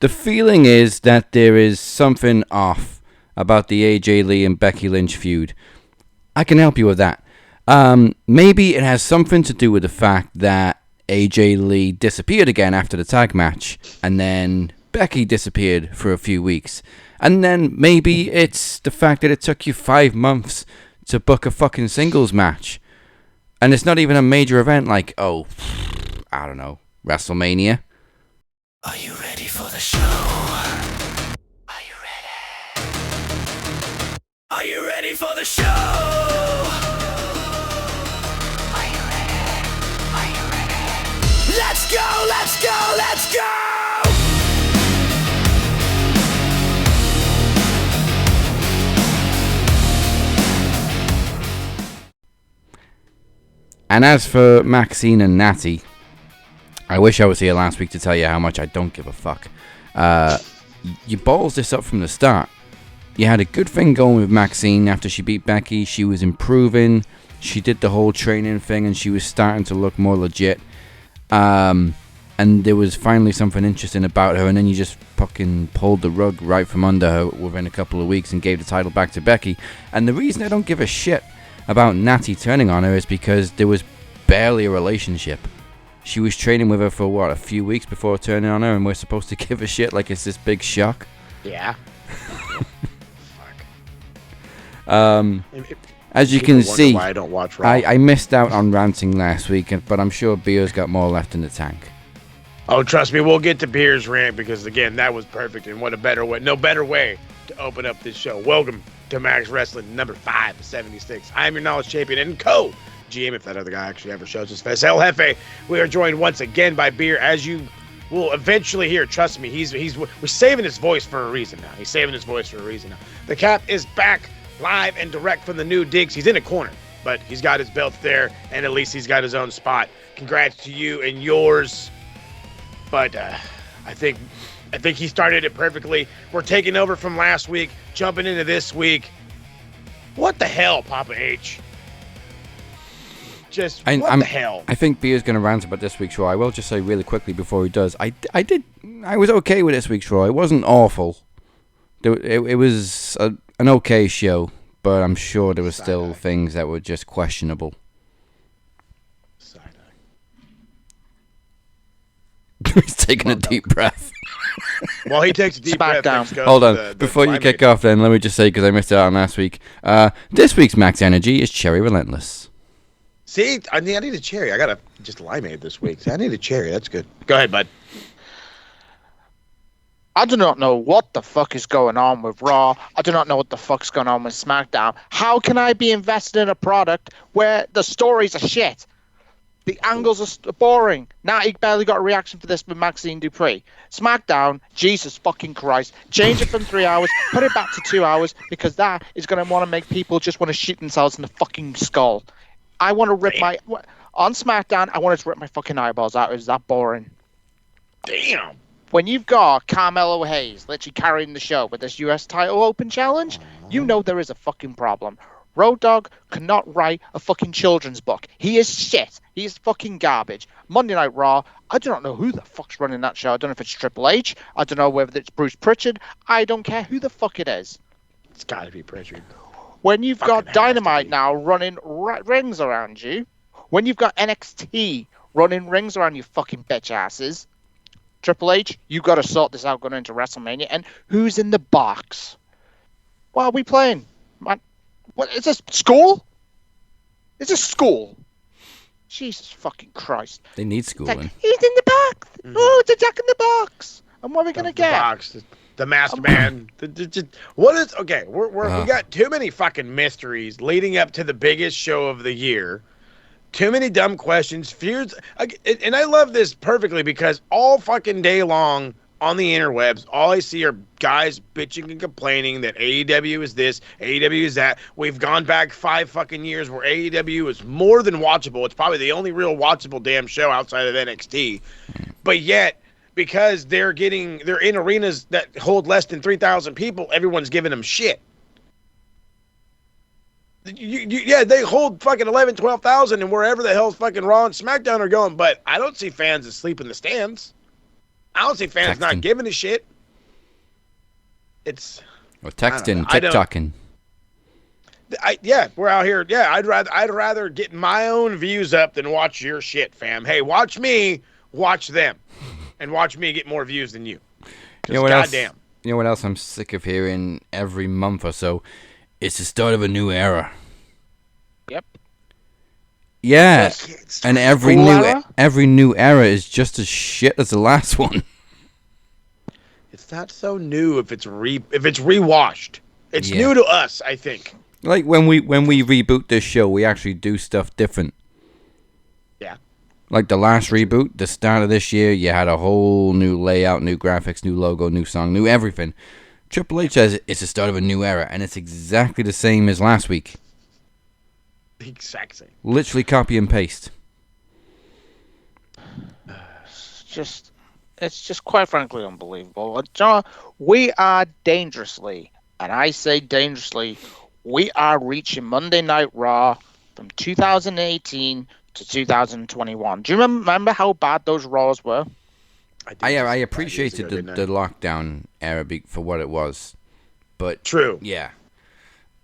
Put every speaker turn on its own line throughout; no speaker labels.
The feeling is that there is something off about the AJ Lee and Becky Lynch feud. I can help you with that. Maybe it has something to do with the fact that AJ Lee disappeared again after the tag match, and then Becky disappeared for a few weeks. And then maybe it's the fact that it took you 5 months to book a fucking singles match. And it's not even a major event like, I don't know, WrestleMania.
Are you ready for the show? Are you ready? Are you ready for the show? Are you ready? Are you ready? Let's go, let's go, let's go!
And as for Maxine and Natty, I wish I was here last week to tell you how much I don't give a fuck. You balls this up from the start. You had a good thing going with Maxine after she beat Becky. She was improving. She did the whole training thing and she was starting to look more legit. And there was finally something interesting about her, and then you just fucking pulled the rug right from under her within a couple of weeks and gave the title back to Becky. And the reason I don't give a shit about Natty turning on her is because there was barely a relationship. She was training with her for, a few weeks before turning on her, and we're supposed to give a shit like it's this big shock?
Yeah.
As you can see,
why I don't watch Raw.
I missed out on ranting last week, but I'm sure Beer's got more left in the tank.
Oh, trust me, we'll get to Beer's rant because, again, that was perfect, and what a better way, no better way to open up this show. Welcome to Max Wrestling, number 576. I am your knowledge champion and GM, if that other guy actually ever shows his face. El Jefe, we are joined once again by Beer, as you will eventually hear. Trust me, we're saving his voice for a reason now. He's saving his voice for a reason now. The Cap is back live and direct from the new digs. He's in a corner, but he's got his belt there, and at least he's got his own spot. Congrats to you and yours. But I think he started it perfectly. We're taking over from last week, jumping into this week. What the hell, Papa H? What the hell?
I think Beer's going to rant about this week's Raw. I will just say really quickly before he does. I was okay with this week's Raw. It wasn't awful. It was an okay show, but I'm sure there were still things that were just questionable. He's taking a deep breath.
While he takes a deep breath,
hold on. Before you kick off, then, let me just say, because I missed it out on last week, this week's Max Energy is Cherry Relentless.
See, I need a cherry. I got just limeade this week. See, I need a cherry. That's good. Go ahead, bud.
I do not know what the fuck is going on with Raw. I do not know what the fuck's going on with SmackDown. How can I be invested in a product where the stories are shit? The angles are boring. Natty barely got a reaction for this with Maxine Dupree. SmackDown, Jesus fucking Christ. Change it from 3 hours, put it back to 2 hours, because that is going to want to make people just want to shoot themselves in the fucking skull. I want to rip on SmackDown, I wanted to rip my fucking eyeballs out. It was that boring.
Damn.
When you've got Carmelo Hayes literally carrying the show with this US title open challenge, you know there is a fucking problem. Road Dogg cannot write a fucking children's book. He is shit. He is fucking garbage. Monday Night Raw, I do not know who the fuck's running that show. I don't know if it's Triple H. I don't know whether it's Bruce Pritchard. I don't care who the fuck it is.
It's got to be Pritchard.
When you've got Dynamite now running rings around you, when you've got NXT running rings around you fucking bitch asses, Triple H, you got to sort this out going into WrestleMania. And who's in the box? What are we playing? Man, what is this? School? Is this school? Jesus fucking Christ.
They need schooling.
Like, he's in the box. Mm-hmm. Oh, it's a Jack in the box. And what are we going to get?
Box. The Masked Man. What is... Okay, we got too many fucking mysteries leading up to the biggest show of the year. Too many dumb questions. Feuds. And I love this perfectly because all fucking day long on the interwebs, all I see are guys bitching and complaining that AEW is this, AEW is that. We've gone back 5 fucking years where AEW is more than watchable. It's probably the only real watchable damn show outside of NXT. But yet, because they're in arenas that hold less than 3,000 people, everyone's giving them shit. Yeah, they hold fucking 11, 12,000 and wherever the hell fucking Raw and SmackDown are going, but I don't see fans asleep in the stands. I don't see fans not giving a shit. It's
or texting, TikToking.
Yeah, we're out here. Yeah, I'd rather get my own views up than watch your shit, fam. Hey, watch me, watch them, and watch me get more views than you.
You know what
goddamn.
else? You know what else I'm sick of hearing every month or so? It's the start of a new era.
Yep.
Yeah, and every new era is just as shit as the last one.
It's not so new if it's rewashed. It's new to us, I think.
Like when we reboot this show, we actually do stuff different.
Yeah.
Like the last reboot, the start of this year, you had a whole new layout, new graphics, new logo, new song, new everything. Triple H says it's the start of a new era, and it's exactly the same as last week.
The exact same.
Literally copy and paste.
It's just quite frankly unbelievable. John, we are dangerously, and I say dangerously, we are reaching Monday Night Raw from 2018 to 2021. Do you remember how bad those Raws were?
I appreciated the lockdown era for what it was, but
true.
Yeah.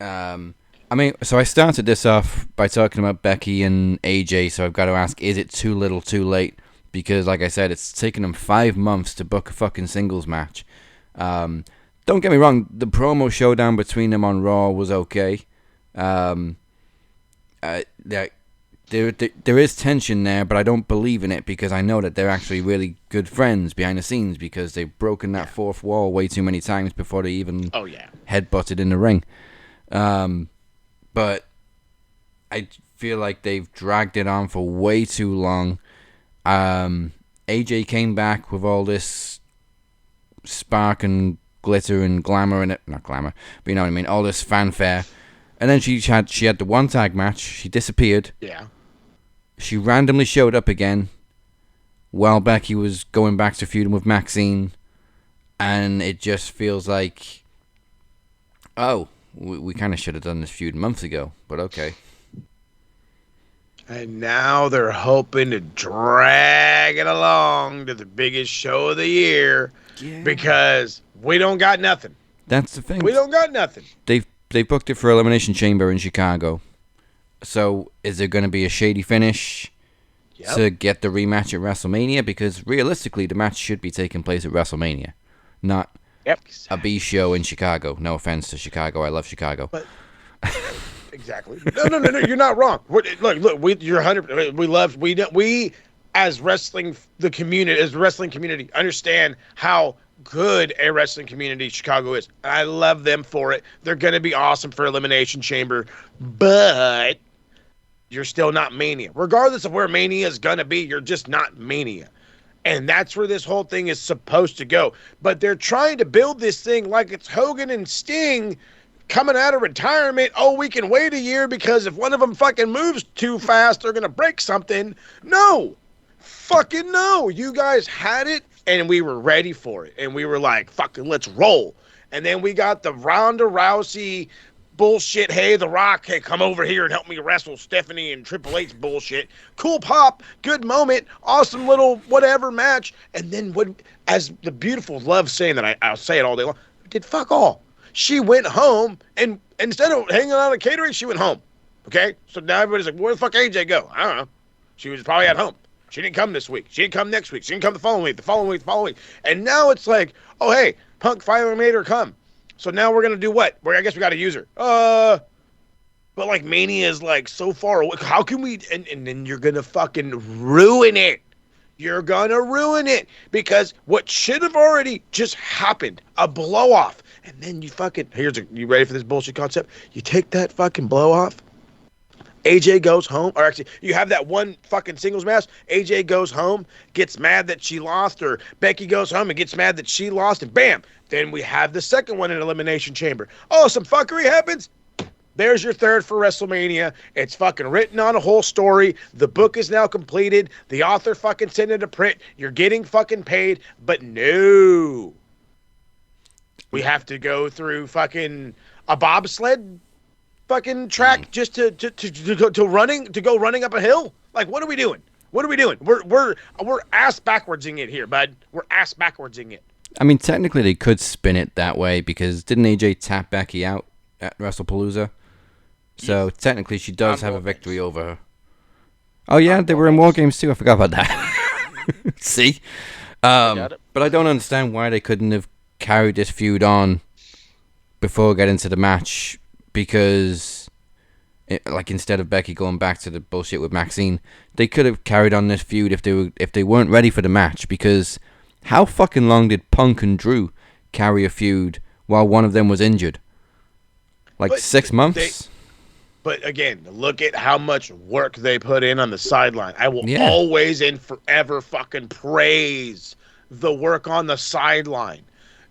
I mean, so I started this off by talking about Becky and AJ, so I've got to ask, is it too little too late? Because, like I said, it's taken them 5 months to book a fucking singles match. Don't get me wrong, the promo showdown between them on Raw was okay. There is tension there, but I don't believe in it because I know that they're actually really good friends behind the scenes because they've broken that fourth wall way too many times before they even headbutted in the ring. But I feel like they've dragged it on for way too long. AJ came back with all this spark and glitter and glamour in it. Not glamour, but you know what I mean. All this fanfare. And then she had the one tag match. She disappeared.
Yeah.
She randomly showed up again while Becky was going back to feuding with Maxine. And it just feels like, oh, we kind of should have done this feud months ago, but okay.
And now they're hoping to drag it along to the biggest show of the year because we don't got nothing.
That's the thing.
We don't got nothing.
They've booked it for Elimination Chamber in Chicago. So is there going to be a shady finish to get the rematch at WrestleMania? Because realistically, the match should be taking place at WrestleMania, not a B show in Chicago. No offense to Chicago. I love Chicago. But
exactly. No. You're not wrong. Look. You're 100. We as wrestling community understand how good a wrestling community Chicago is. I love them for it. They're going to be awesome for Elimination Chamber, but you're still not Mania. Regardless of where Mania is going to be, you're just not Mania. And that's where this whole thing is supposed to go. But they're trying to build this thing like it's Hogan and Sting coming out of retirement. Oh, we can wait a year because if one of them fucking moves too fast, they're going to break something. No. Fucking no. You guys had it, and we were ready for it. And we were like, fucking let's roll. And then we got the Ronda Rousey bullshit. Hey, The Rock, hey, come over here and help me wrestle Stephanie and Triple H bullshit. Cool pop, good moment, awesome little whatever match. And then as the beautiful love saying that I'll say it all day long, did fuck all. She went home, and instead of hanging out at catering, she went home. Okay? So now everybody's like, where the fuck AJ go? I don't know. She was probably at home. She didn't come this week. She didn't come next week. She didn't come the following week. And now it's like, oh, hey, Punk finally made her come. So now we're going to do what? I guess we got to use her. But like Mania is like so far away. How can we? And then you're going to fucking ruin it. You're going to ruin it. Because what should have already just happened, a blow off. And then you fucking, you ready for this bullshit concept? You take that fucking blow off. AJ goes home, or actually, you have that one fucking singles match. AJ goes home, gets mad that she lost, or Becky goes home and gets mad that she lost, and bam, then we have the second one in Elimination Chamber. Oh, some fuckery happens? There's your third for WrestleMania. It's fucking written on a whole story. The book is now completed. The author fucking sent it to print. You're getting fucking paid, but no. We have to go through fucking a bobsled fucking track just to go running up a hill? Like, what are we doing? What are we doing? We're ass backwardsing it here, bud. We're ass backwardsing it.
I mean, technically they could spin it that way because didn't AJ tap Becky out at WrestlePalooza? So technically she does have a victory over her. Oh yeah, they were in War Games too. I forgot about that. See? But I don't understand why they couldn't have carried this feud on before getting to the match because, instead of Becky going back to the bullshit with Maxine, they could have carried on this feud if they weren't ready for the match. Because how fucking long did Punk and Drew carry a feud while one of them was injured? 6 months.
But again, look at how much work they put in on the sideline. I will always and forever fucking praise the work on the sideline.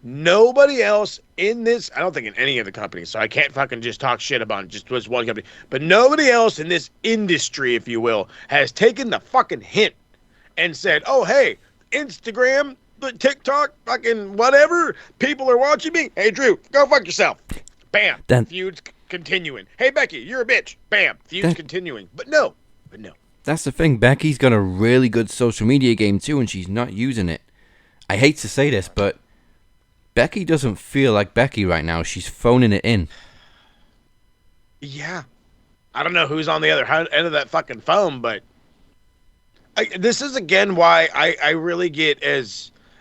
Nobody else in this, I don't think in any of the companies, so I can't fucking just talk shit about just this one company, but nobody else in this industry, if you will, has taken the fucking hint and said, oh, hey, Instagram, TikTok, fucking whatever, people are watching me. Hey, Drew, go fuck yourself. Bam. Feud's continuing. Hey, Becky, you're a bitch. Bam. Feud's continuing. But no.
That's the thing. Becky's got a really good social media game too, and she's not using it. I hate to say this, but Becky doesn't feel like Becky right now. She's phoning it in.
Yeah. I don't know who's on the other end of that fucking phone, but this is, again, why I really get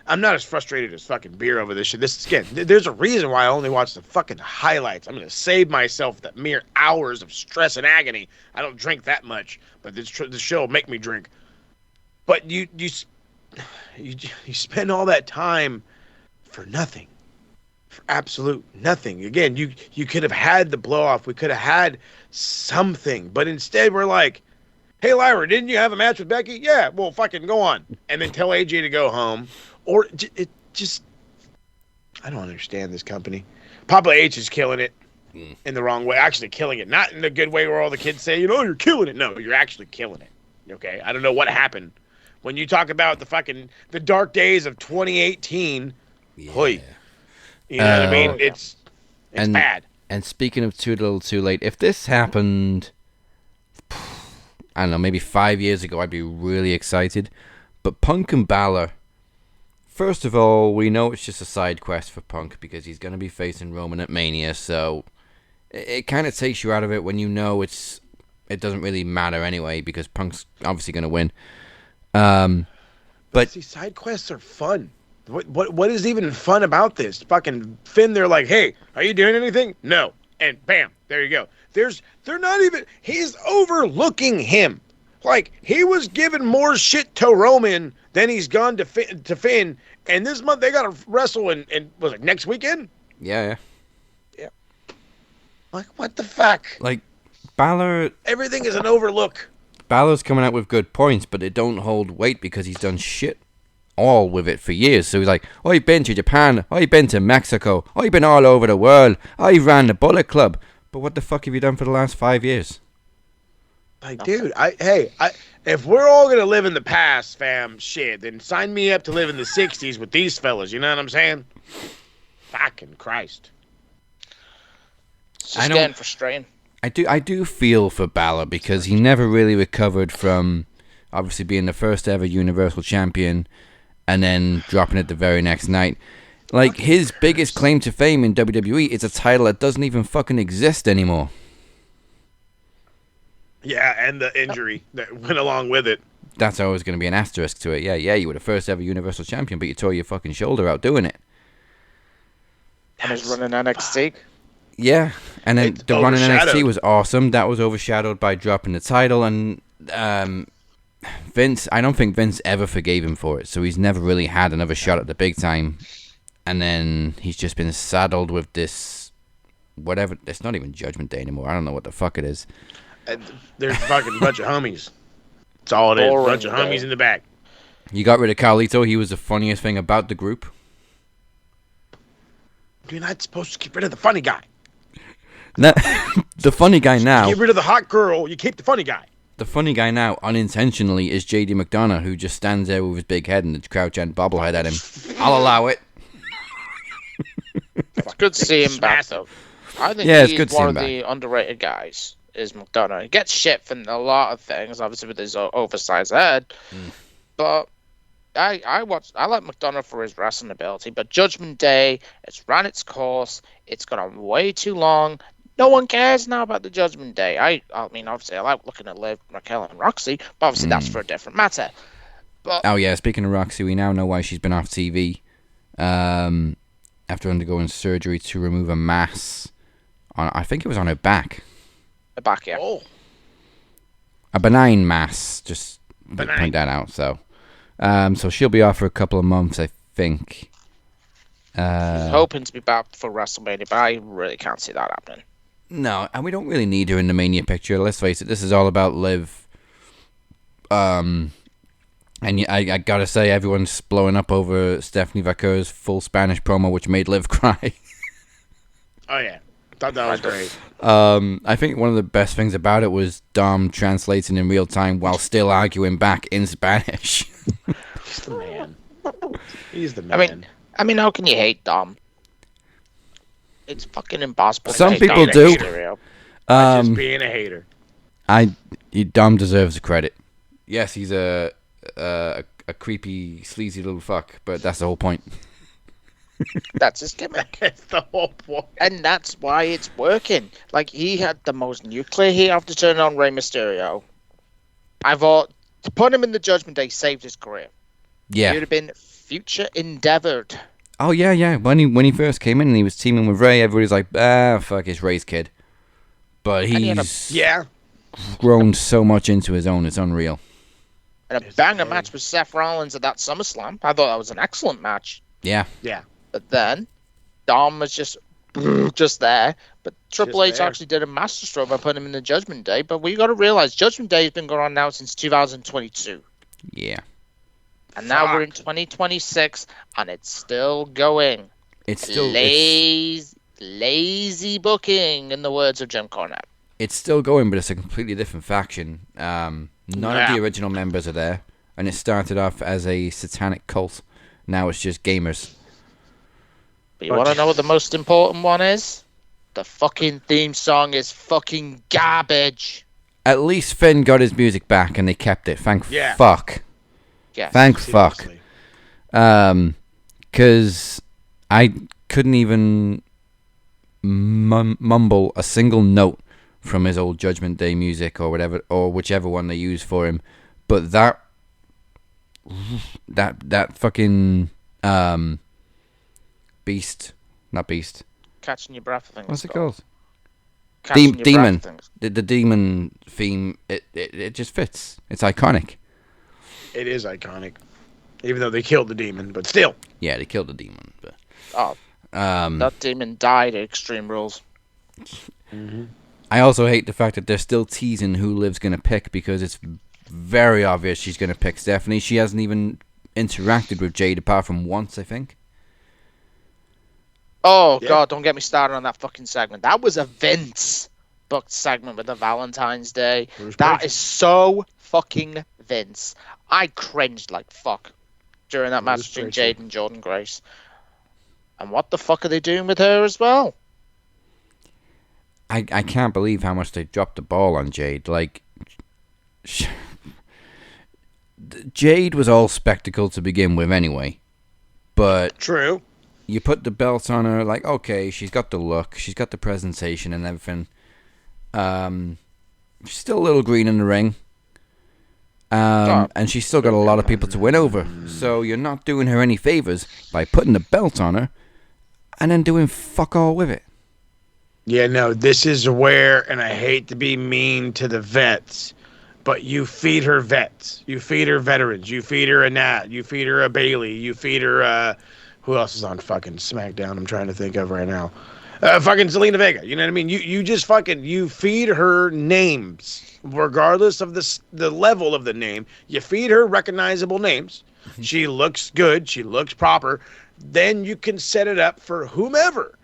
I'm not as frustrated as fucking beer over this shit. This is, again, there's a reason why I only watch the fucking highlights. I'm going to save myself that mere hours of stress and agony. I don't drink that much, but this show will make me drink. But you spend all that time for nothing. For absolute nothing. Again, you could have had the blow off. We could have had something. But instead we're like, hey, Lyra, didn't you have a match with Becky? Yeah, well, fucking go on. And then tell AJ to go home. Or it just, I don't understand this company. Papa H is killing it in the wrong way. Actually killing it. Not in the good way where all the kids say, you're killing it. No, you're actually killing it. Okay? I don't know what happened. When you talk about the dark days of 2018, hoy. You know what I mean? It's bad.
And speaking of too little too late, if this happened, I don't know, maybe 5 years ago, I'd be really excited. But Punk and Balor, first of all, we know it's just a side quest for Punk because he's going to be facing Roman at Mania, so it kind of takes you out of it when you know it doesn't really matter anyway because Punk's obviously going to win. But
see, side quests are fun. What is even fun about this? Fucking Finn, they're like, hey, are you doing anything? No. And bam, there you go. They're not even, he's overlooking him. Like, he was giving more shit to Roman than he's gone to Finn. And this month they got to wrestle in was it next weekend?
Yeah.
Like, what the fuck?
Like, Balor,
everything is an overlook.
Balor's coming out with good points, but it don't hold weight because he's done shit all with it for years. So he's like, oh, you've been to Japan, oh, you've been to Mexico, oh, you've been all over the world, oh, you ran the Bullet Club. But what the fuck have you done for the last 5 years?
Like, dude, if we're all gonna live in the past, fam, shit, then sign me up to live in the 60s with these fellas. You know what I'm saying? Fucking Christ.
It's just getting frustrating.
I do feel for Balor because he never really recovered from obviously being the first ever Universal Champion and then dropping it the very next night. Like, his biggest claim to fame in WWE is a title that doesn't even fucking exist anymore.
Yeah, and the injury that went along with it.
That's always going to be an asterisk to it. Yeah, you were the first ever Universal Champion, but you tore your fucking shoulder out doing it.
And he's running NXT.
Yeah, and then the run in NXT was awesome. That was overshadowed by dropping the title, and Vince, I don't think Vince ever forgave him for it, so he's never really had another shot at the big time. And then he's just been saddled with this, whatever, it's not even Judgment Day anymore. I don't know what the fuck it is.
There's a fucking bunch of homies. That's all it is. A bunch of homies in the back.
You got rid of Carlito. He was the funniest thing about the group.
You're not supposed to get rid of the funny guy.
No, the funny guy now.
You get rid of the hot girl, you keep the funny guy.
The funny guy now, unintentionally, is JD McDonough, who just stands there with his big head and the crouch and bobblehead at him. I'll allow it.
It's good to see him back, though. I think he's one of the underrated guys is McDonough. He gets shit from a lot of things, obviously with his oversized head, but I like McDonough for his wrestling ability. But Judgment Day, it's ran its course. It's gone on way too long. No one cares now about the Judgment Day. I mean, obviously, I like looking at Liv, Raquel, and Roxy, but obviously that's for a different matter. But
Oh yeah, speaking of Roxy, we now know why she's been off TV. After undergoing surgery to remove a mass on, I think it was on her back.
the back, yeah.
Oh,
A benign mass, just to
Benign.
point that out. So she'll be off for a couple of months, I think.
Hoping to be back for WrestleMania, but I really can't see that happening.
No, and we don't really need her in the Mania picture. Let's face it, this is all about Liv. And I gotta say, everyone's blowing up over Stephanie Vaquer's full Spanish promo, which made Liv cry.
oh yeah. Thought that was great.
I think one of the best things about it was Dom translating in real time while still arguing back in Spanish.
He's the man. He's the man.
I mean, how can you hate Dom? It's fucking impossible. to
Some
hate
people
Dom
do.
Mysterio.
Just being a hater.
Dom deserves the credit. Yes, he's a creepy, sleazy little fuck, but that's the whole point.
That's his gimmick.
That's the whole point.
And that's why it's working. Like, he had the most nuclear heat after turning on Rey Mysterio. I thought to put him in the Judgment Day saved his career. He
Yeah.
would have been future endeavored.
Oh yeah. When he first came in and he was teaming with Ray, everybody's like, fuck, it's Ray's kid. But
he had a-
he's
Yeah.
grown so much into his own, it's unreal.
And a banger match with Seth Rollins at that SummerSlam. I thought that was an excellent match.
Yeah.
Yeah.
But then Dom was just there. But Triple H
there.
actually did a masterstroke by putting him in the Judgment Day. But we got to realize Judgment Day has been going on now since 2022.
Yeah.
And now we're in
Fuck.
2026, and it's still going.
It's still
Lazy booking, in the words of Jim Cornette.
it's still going, but it's a completely different faction. None of the original members are there, and it started off as a satanic cult. Now it's just gamers.
But you want to know what the most important one is? The fucking theme song is fucking garbage.
At least Finn got his music back, and they kept it. Thank
Yeah.
fuck.
Yes.
Thank fuck.
Seriously.
Because I couldn't even mumble a single note from his old Judgment Day music or whatever, or whichever one they used for him. But that fucking beast, not beast.
Catching your breath, I think.
What's
it's
it called?
Catching your
Demon.
breath, I think.
The demon theme. It just fits. It's iconic.
It is iconic. Even though they killed the demon, but still.
Yeah, they killed the demon, but
Oh, that demon died at Extreme Rules.
I also hate the fact that they're still teasing who Liv's going to pick, because it's very obvious she's going to pick Stephanie. She hasn't even interacted with Jade apart from once, I think.
Oh,
Yeah.
God, don't get me started on that fucking segment. That was a Vince booked segment with the Valentine's Day.
Bruce
That
Springsteen.
is so fucking Vince. I cringed like fuck during that match
Bruce
between
Springsteen.
Jade and Jordan Grace. And what the fuck are they doing with her as well?
I can't believe how much they dropped the ball on Jade. Like, Jade was all spectacle to begin with anyway. But
True.
you put the belt on her, like, okay, she's got the look, she's got the presentation and everything. She's still a little green in the ring. And she's still got a lot of people to win over. So you're not doing her any favors by putting the belt on her and then doing fuck all with it.
Yeah, no, this is where, and I hate to be mean to the vets, but you feed her vets. You feed her veterans. You feed her a Nat. You feed her a Bailey. You feed her, who else is on fucking SmackDown? I'm trying to think of right now. Fucking Zelina Vega. You know what I mean? You just fucking, you feed her names, regardless of the level of the name. You feed her recognizable names. She looks good. She looks proper. Then you can set it up for whomever.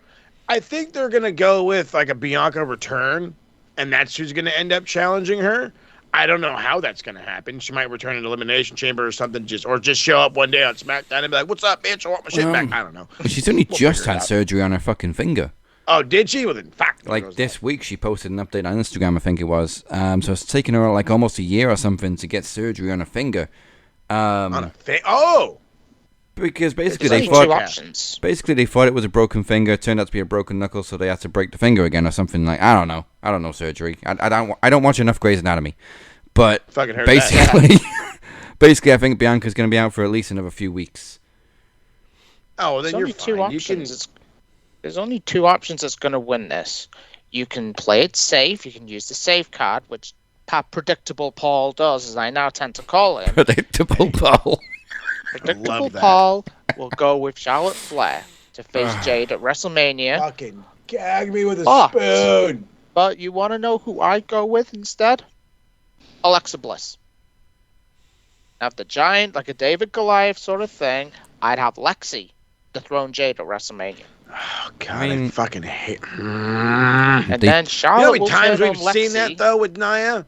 I think they're going to go with like a Bianca return, and that's who's going to end up challenging her. I don't know how that's going to happen. She might return in Elimination Chamber or something, or just show up one day on SmackDown and be like, "What's up, bitch? I want my shit back." I don't know.
But she's only
We'll
just
figure it
had
out.
surgery on her fucking finger.
Oh, did she? Well, then fuck.
like this week she posted an update on Instagram, I think it was. So it's taken her like almost a year or something to get surgery on her finger. Because basically they thought it was a broken finger. It turned out to be a broken knuckle, so they had to break the finger again or something. Like I don't know surgery. I don't watch enough Grey's Anatomy, but basically, basically I think Bianca's going to be out for at least another few weeks.
Oh, then
there's only two options. There's only two options that's going to win this. You can play it safe. You can use the safe card, which Predictable Paul does, as I now tend to call him.
Predictable Paul.
Predictable Paul will go with Charlotte Flair to face Jade at WrestleMania.
Fucking gag me with a spoon.
But you want to know who I go with instead? Alexa Bliss. Have the giant, like a David Goliath sort of thing. I'd have Lexi dethrone Jade at WrestleMania.
Oh God, I fucking hate.
And then Charlotte.
You know how many times we've seen that though with Nia,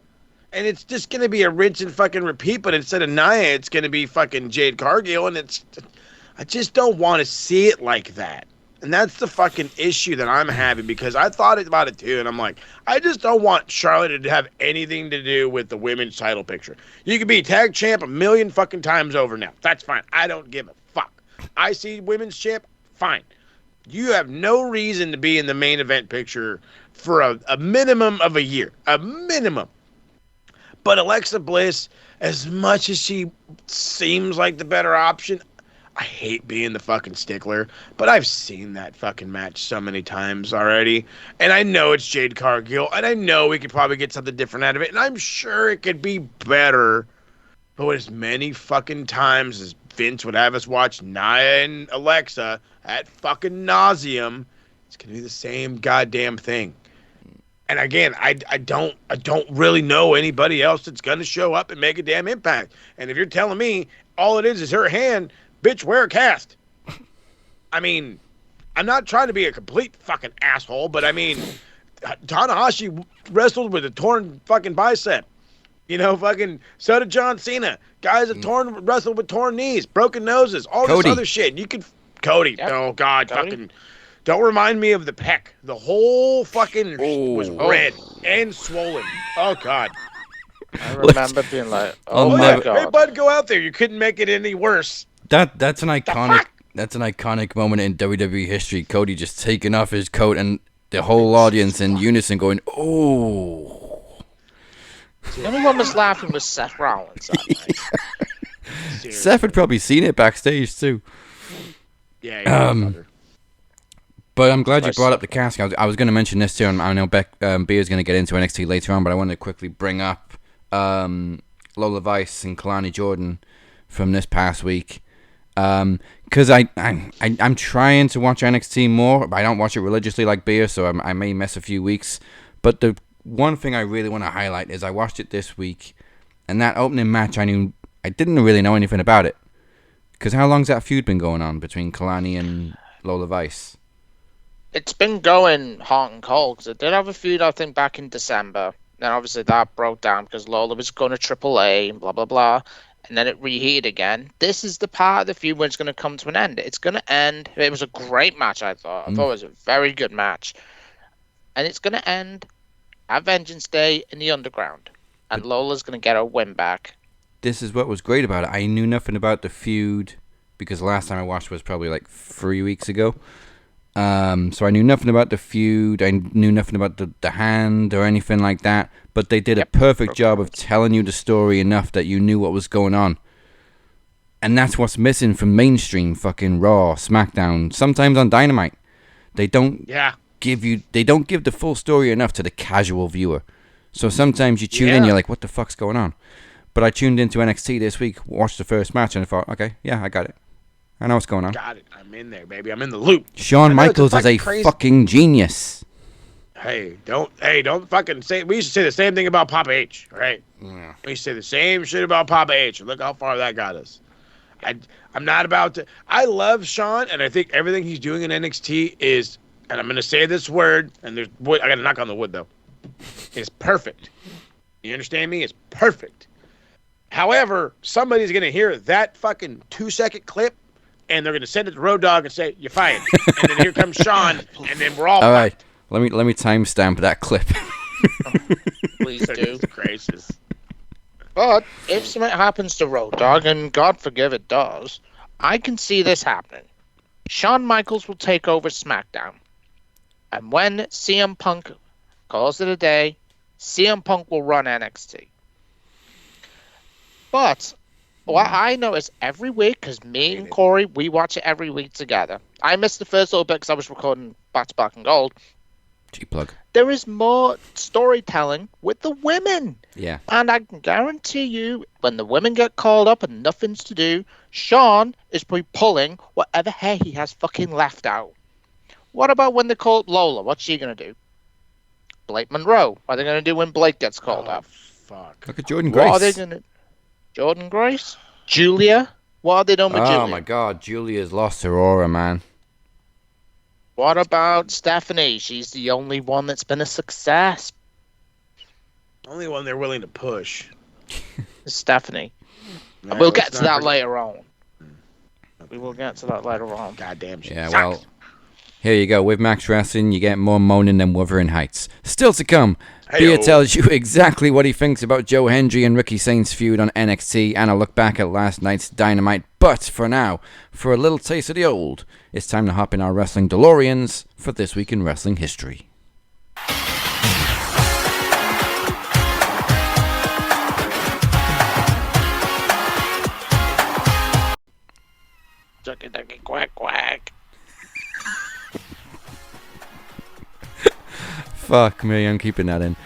and it's just gonna be a rinse and fucking repeat. But instead of Nia, it's gonna be fucking Jade Cargill, and I just don't want to see it like that. And that's the fucking issue that I'm having, because I thought about it too, and I'm like, I just don't want Charlotte to have anything to do with the women's title picture. You could be tag champ a million fucking times over now. That's fine. I don't give a fuck. I see women's champ, fine. You have no reason to be in the main event picture for a minimum of a year. A minimum. But Alexa Bliss, as much as she seems like the better option, I hate being the fucking stickler, but I've seen that fucking match so many times already. And I know it's Jade Cargill, and I know we could probably get something different out of it, and I'm sure it could be better. But as many fucking times as Vince would have us watch Nia and Alexa at fucking nauseum, it's gonna be the same goddamn thing. And again, I don't really know anybody else that's gonna show up and make a damn impact. And if you're telling me all it is her hand, bitch, wear a cast. I mean, I'm not trying to be a complete fucking asshole, but I mean, Tanahashi wrestled with a torn fucking bicep. You know, fucking, so did John Cena. Guys have wrestled with torn knees, broken noses, all this other shit. You could, Cody. Yep. Oh, God, Cody. Fucking, don't remind me of the pec. The whole fucking was red and swollen. Oh, God.
I remember being like, oh, my God.
Hey, bud, go out there. You couldn't make it any worse.
That's an iconic moment in WWE history. Cody just taking off his coat and the whole audience in unison going, oh.
The only one was laughing was Seth Rollins that night.
Seth had probably seen it backstage too.
Yeah.
But I'm glad you brought up the casket. I was going to mention this too, and I know Beer's going to get into NXT later on, but I wanted to quickly bring up Lola Vice and Kelani Jordan from this past week. Because I'm trying to watch NXT more, but I don't watch it religiously like Beer, so I may miss a few weeks. But the one thing I really want to highlight is I watched it this week, and that opening match I didn't really know anything about it. Because how long's that feud been going on between Kelani and Lola Vice?
It's been going hot and cold, because it did have a feud, I think, back in December. Then obviously that broke down because Lola was going to AAA and blah, blah, blah. And then it reheated again. This is the part of the feud where it's going to come to an end. It's going to end. It was a great match, I thought. I thought it was a very good match. And it's going to end at Vengeance Day in the Underground. And Lola's going to get her win back.
This is what was great about it. I knew nothing about the feud because the last time I watched was probably like 3 weeks ago. So I knew nothing about the feud. I knew nothing about the hand or anything like that. But they did a perfect job of telling you the story enough that you knew what was going on. And that's what's missing from mainstream fucking Raw, SmackDown, sometimes on Dynamite. They don't give the full story enough to the casual viewer. So sometimes you tune in, you're like, what the fuck's going on? But I tuned into NXT this week, watched the first match, and I thought, okay, yeah, I got it. I know what's going on.
Got it. I'm in there, baby. I'm in the loop.
Shawn Michaels is a fucking genius.
Hey, don't fucking say. We used to say the same thing about Papa H, right? Yeah. We used to say the same shit about Papa H. Look how far that got us. I'm not about to. I love Shawn, and I think everything he's doing in NXT is, and I'm gonna say this word, and there's wood. I gotta knock on the wood though. It's perfect. You understand me? It's perfect. However, somebody's gonna hear that fucking 2-second clip, and they're gonna send it to Road Dogg and say, "You're fired." And then here comes Shawn, and then we're all
right. Let me timestamp that clip.
Please do.
Goodness gracious.
But if something happens to Road Dogg, and God forgive it does, I can see this happening. Shawn Michaels will take over SmackDown. And when CM Punk calls it a day, CM Punk will run NXT. But what I notice every week, because me and Corey, we watch it every week together. I missed the first little bit because I was recording Back to Black and Gold.
G-plug.
There is more storytelling with the women.
Yeah.
And I can guarantee you, when the women get called up and nothing's to do, Shawn is probably pulling whatever hair he has fucking left out. What about when they call up Lola? What's she going to do? Blake Monroe. What are they going to do when Blake gets called up?
Fuck.
Look at Jordan Grace.
What are they going to... Jordan Grace? Julia? What are they doing with Julia?
Oh my God, Julia's lost her aura, man.
What about Stephanie? She's the only one that's been a success.
Only one they're willing to push.
Stephanie.
Yeah,
We'll
let's
get to
not
that
forget-
later on. We will get to that later on.
Goddamn shit.
Yeah,
sucks.
well, here you go. With Max Wrestling, you get more moaning than Wuthering Heights. Still to come, Bia
Hey-o.
tells you exactly what he thinks about Joe Hendry and Ricky Saints' feud on NXT, and a look back at last night's Dynamite. But for now, for a little taste of the old, it's time to hop in our Wrestling DeLoreans for This Week in Wrestling History.
Ducky, ducky, quack, quack.
Fuck me, I'm keeping that in.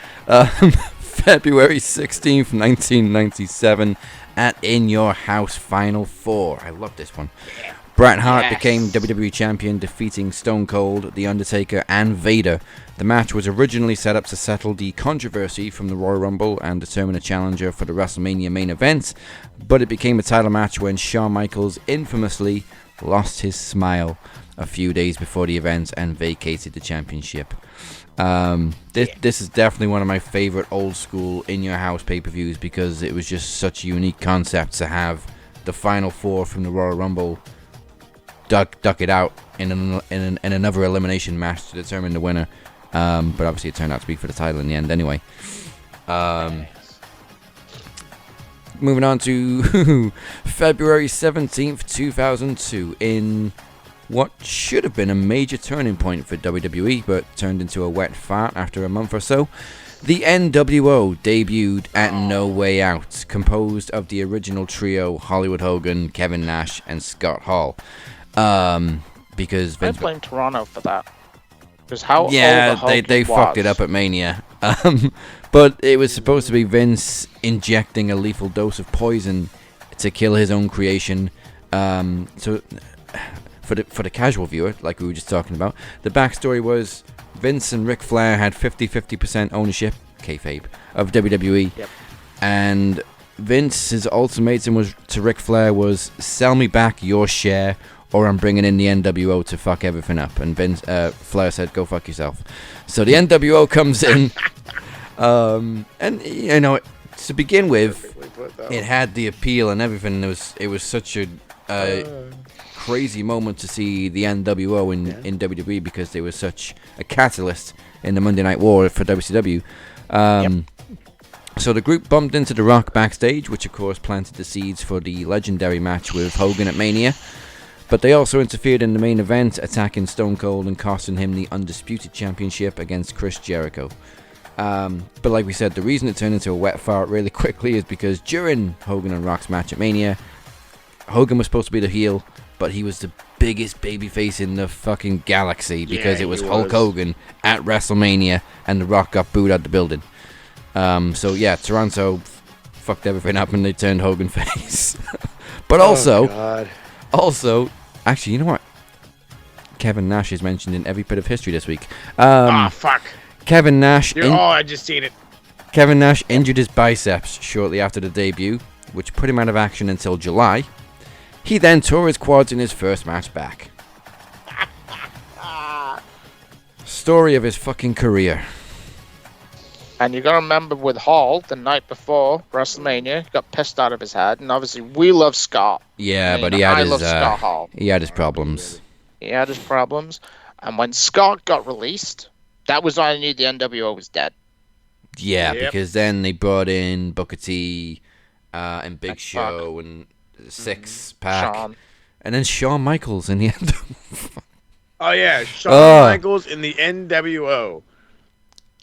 February 16th, 1997, at In Your House Final 4. I love this one. Bret Hart
Yes.
became WWE Champion, defeating Stone Cold, The Undertaker, and Vader. The match was originally set up to settle the controversy from the Royal Rumble and determine a challenger for the WrestleMania main event, but it became a title match when Shawn Michaels infamously lost his smile a few days before the event and vacated the championship. This is definitely one of my favorite old school In Your House pay-per-views because it was just such a unique concept to have the Final Four from the Royal Rumble duck it out in another elimination match to determine the winner. But obviously it turned out to be for the title in the end anyway. Moving on to February 17th, 2002, in what should have been a major turning point for WWE, but turned into a wet fart after a month or so. The NWO debuted at No Way Out, composed of the original trio Hollywood Hogan, Kevin Nash, and Scott Hall. Because
I
Vince...
blame Toronto for that. Because how
Yeah,
old the
they fucked it up at Mania. But it was supposed to be Vince injecting a lethal dose of poison to kill his own creation. So for the casual viewer, like we were just talking about, the backstory was Vince and Ric Flair had 50% ownership, kayfabe, of WWE.
Yep.
And Vince's ultimatum was to Ric Flair was, sell me back your share or I'm bringing in the NWO to fuck everything up. And Flair said, go fuck yourself. So the NWO comes in. And, you know, to begin with, it had the appeal and everything. It was such a crazy moment to see the NWO in WWE because they were such a catalyst in the Monday Night War for WCW. So the group bumped into The Rock backstage, which of course planted the seeds for the legendary match with Hogan at Mania. But they also interfered in the main event, attacking Stone Cold and costing him the Undisputed Championship against Chris Jericho. But like we said, the reason it turned into a wet fart really quickly is because during Hogan and Rock's match at Mania, Hogan was supposed to be the heel, but he was the biggest babyface in the fucking galaxy because it was Hulk Hogan at WrestleMania and The Rock got booed out the building. So yeah, Toronto fucked everything up and they turned Hogan face. But also, actually, you know what? Kevin Nash is mentioned in every bit of history this week.
Fuck.
Kevin Nash.
I just seen it.
Kevin Nash injured his biceps shortly after the debut, which put him out of action until July. He then tore his quads in his first match back. Story of his fucking career.
And you got to remember with Hall, the night before WrestleMania, he got pissed out of his head. And obviously, we love Scott.
Yeah, but
I love Scott Hall.
he had his problems.
He had his problems. And when Scott got released, That was when I knew the NWO was dead.
Yeah,
Yep.
because then they brought in Booker T and Big
And
Show and Six Pack,
Shawn.
and then Shawn Michaels in the end.
Oh yeah, Shawn
Oh.
Michaels in the NWO.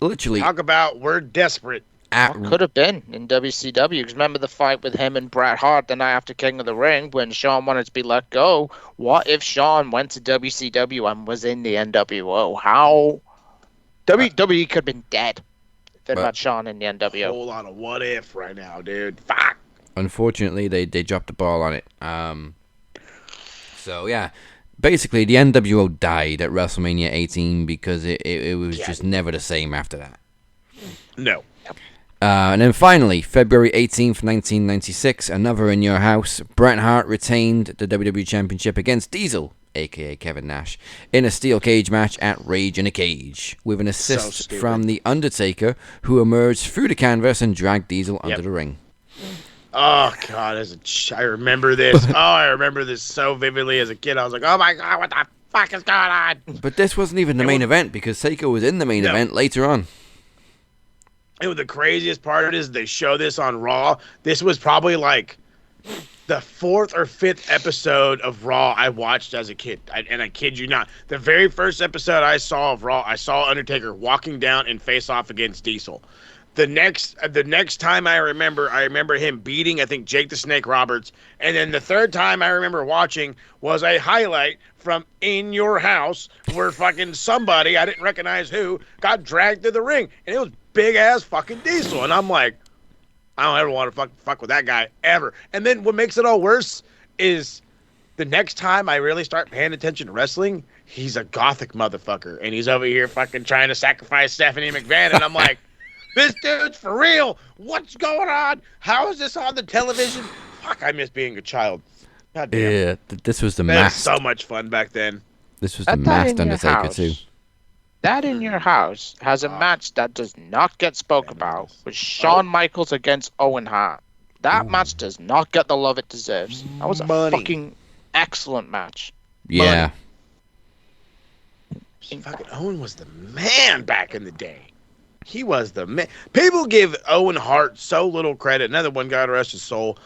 Literally,
Talk about we're desperate.
at,
Could have been in WCW. Because remember the fight with him and Bret Hart the night after King of the Ring when Shawn wanted to be let go? What if Shawn went to WCW and was in the NWO? How? WWE could have been dead if it
But-
had Shawn in the NWO.
Whole lot of what if right now, dude. Fuck.
unfortunately, they dropped the ball on it. So yeah, basically the NWO died at WrestleMania 18 because it was just never the same after that.
No.
And then finally, February 18th, 1996, another In Your House, Bret Hart retained the WWE Championship against Diesel, a.k.a. Kevin Nash, in a steel cage match at Rage in a Cage, with an assist
stupid.
from The Undertaker, who emerged through the canvas and dragged Diesel under the ring.
Oh god, I remember this. I remember this so vividly as a kid. I was like, oh my god, what the fuck is going on?
But this wasn't even the main event, because Taker was in the main event later on.
And the craziest part is they show this on Raw. This was probably like the 4th or 5th episode of Raw I watched as a kid. And I kid you not. The very first episode I saw of Raw, I saw Undertaker walking down and face off against Diesel. The next time I remember him beating, I think, Jake the Snake Roberts. And then the third time I remember watching was a highlight from In Your House where fucking somebody, I didn't recognize who, got dragged to the ring. And it was big ass fucking Diesel. And I'm like, I don't ever want to fuck with that guy ever. And then what makes it all worse is the next time I really start paying attention to wrestling, he's a gothic motherfucker. And he's over here fucking trying to sacrifice Stephanie McMahon. And I'm like, this dude's for real. What's going on? How is this on the television? Fuck, I miss being a child. God damn.
Yeah, this was the
That was
masked.
so much fun back then.
This was the
At that
masked
In Your
Undertaker
House.
too.
That In Your House has a match that does not get spoke about with Shawn Michaels against Owen Hart. That match does not get the love it deserves. That was a
Money.
fucking excellent match.
Yeah.
Fucking Owen was the man back in the day. He was the man. People give Owen Hart so little credit. Another one, God rest his soul.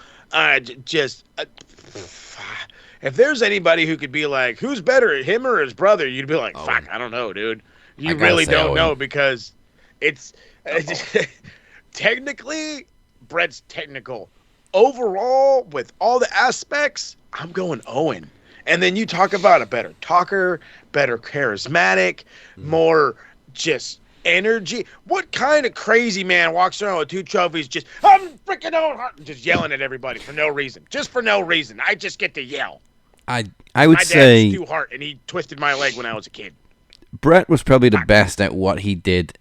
If there's anybody who could be like, who's better, him or his brother, you'd be like, fuck, I don't know, dude. You
gotta
really
say
don't
Owen.
know because it's technically, Brett's technical. Overall, with all the aspects, I'm going Owen. And then you talk about a better talker, better charismatic, more just energy. What kind of crazy man walks around with 2 trophies just, I'm freaking Owen Hart, just yelling at everybody for no reason. Just for no reason. I just get to yell.
I would
My dad's
say
Stu Hart, and he twisted my leg when I was a kid.
Brett was probably the best at what he did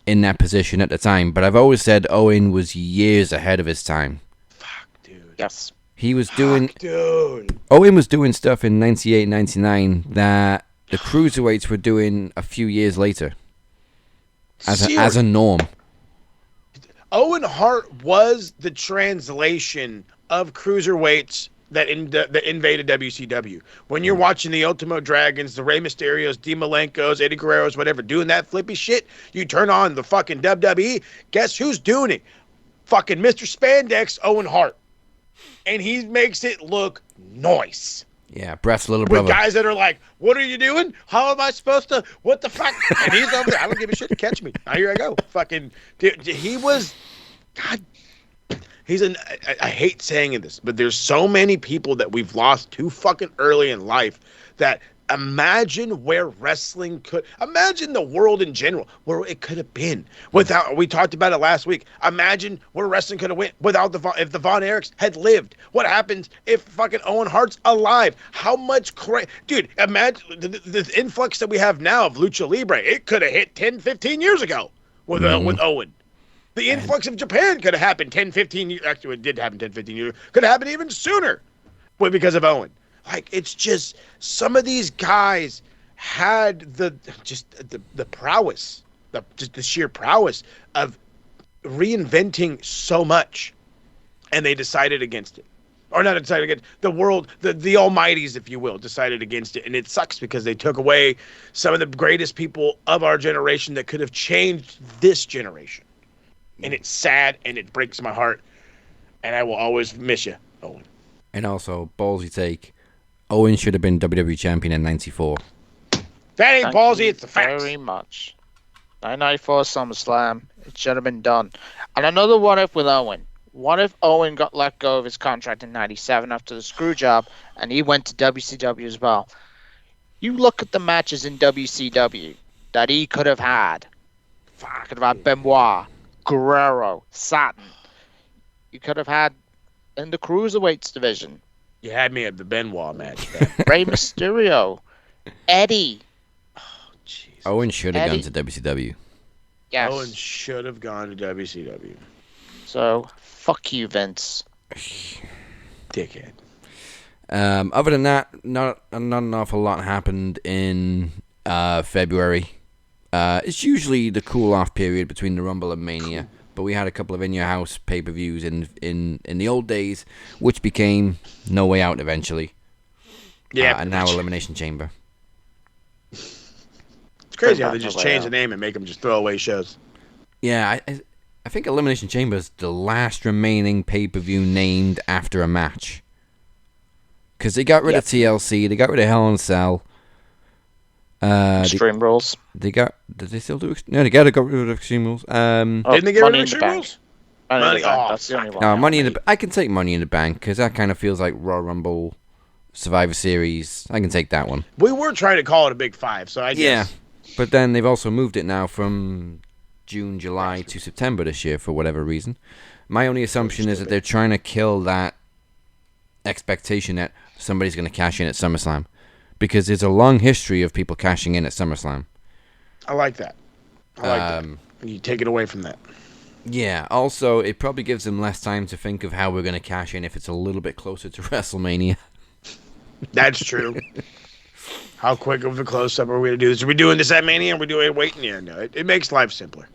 in that position at the time, but I've always said Owen was years ahead of his time.
Fuck, dude.
Yes.
He was doing
Dude.
Owen was doing stuff in 98, 99 that the cruiserweights were doing a few years later as a norm.
Owen Hart was the translation of cruiserweights that invaded WCW. When you're watching the Ultimo Dragons, the Rey Mysterios, Dean Malenkos, Eddie Guerreros, whatever, doing that flippy shit, you turn on the fucking WWE, guess who's doing it? Fucking Mr. Spandex, Owen Hart. And he makes it look nice.
Yeah, Brett's little
With
brother.
guys that are like, what are you doing? How am I supposed to? What the fuck? And he's over there. I don't give a shit to catch me. Now here I go. Fucking, dude, he was, God, I hate saying this, but there's so many people that we've lost too fucking early in life that imagine where wrestling imagine the world in general, where it could have been without, we talked about it last week. Imagine where wrestling could have went without if the Von Erichs had lived. What happens if fucking Owen Hart's alive? How much dude, imagine the influx that we have now of Lucha Libre. It could have hit 10, 15 years ago with Owen. The influx of Japan could have happened 10, 15 years. Actually, it did happen 10, 15 years. Could have happened even sooner because of Owen. Like, it's just, some of these guys had the prowess, just the sheer prowess of reinventing so much, and they decided against it. or not decided against the world, the almighties, if you will, decided against it. And it sucks because they took away some of the greatest people of our generation that could have changed this generation. And it's sad and it breaks my heart. And I will always miss you, Owen.
And also, ballsy take. Owen should have been WWE champion in 94.
That ain't
Thank
ballsy,
you
it's the facts.
very much. 1994 SummerSlam. It should have been done. And another what if with Owen. What if Owen got let go of his contract in 97 after the screw job and he went to WCW as well? You look at the matches in WCW that he could have had. Could have had Benoit, Guerrero, Satin. You could have had in the Cruiserweights division.
You had me at the Benoit match.
Rey Mysterio, Eddie.
Owen should have
Eddie.
gone to WCW.
Yes.
Owen should have gone to WCW.
So, fuck you, Vince.
Dickhead.
Other than that, not an awful lot happened in February. It's usually the cool-off period between the Rumble and Mania, but we had a couple of in-your-house pay-per-views in the old days, which became No Way Out eventually.
Yeah.
And now Elimination Chamber.
It's crazy how they just change the name and make them just throwaway shows.
Yeah, I think Elimination Chamber is the last remaining pay-per-view named after a match. Because they got rid of TLC, they got rid of Hell in a Cell.
Extreme Rules.
Did they still do? No, they got rid of Extreme Rules.
Didn't they get rid of Extreme Rules?
Money, that's the only one.
No, Money in the. I can take Money in the Bank because that kind of feels like Royal Rumble, Survivor Series. I can take that one.
We were trying to call it a Big Five, so I guess.
Yeah, but then they've also moved it now from June, July to September this year for whatever reason. My only assumption is that they're trying to kill that expectation that somebody's going to cash in at SummerSlam, because there's a long history of people cashing in at SummerSlam.
I like that. I like that. And you take it away from that.
Yeah, also, it probably gives them less time to think of how we're going to cash in if it's a little bit closer to WrestleMania.
That's true. How quick of a close-up are we going to do this? Are we doing this at Mania or are we doing it waiting here? No, it makes life simpler.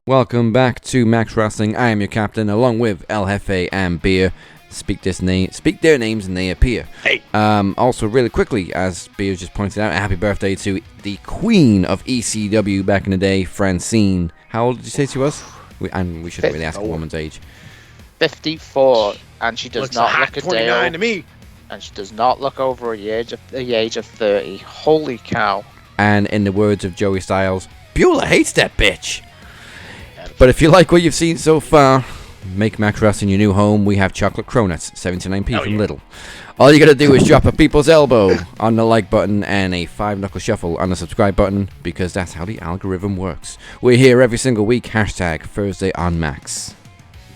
Welcome back to Max Wrestling. I am your captain, along with El Jefe and Beer. Speak their names and they appear.
Hey.
Also, really quickly, as Beer just pointed out, happy birthday to the queen of ECW back in the day, Francine. How old did you say she was? We shouldn't really ask a woman's age.
54, and she does
Looks
not
hot,
look a
29
day
to me.
and she does not look over the age of 30. Holy cow.
And in the words of Joey Styles, Beulah hates that bitch. But if you like what you've seen so far, make Max Wrestling your new home. We have chocolate cronuts, 79p from Lidl. All you gotta do is drop a people's elbow on the like button and a 5-knuckle shuffle on the subscribe button, because that's how the algorithm works. We're here every single week, hashtag Thursday on Max.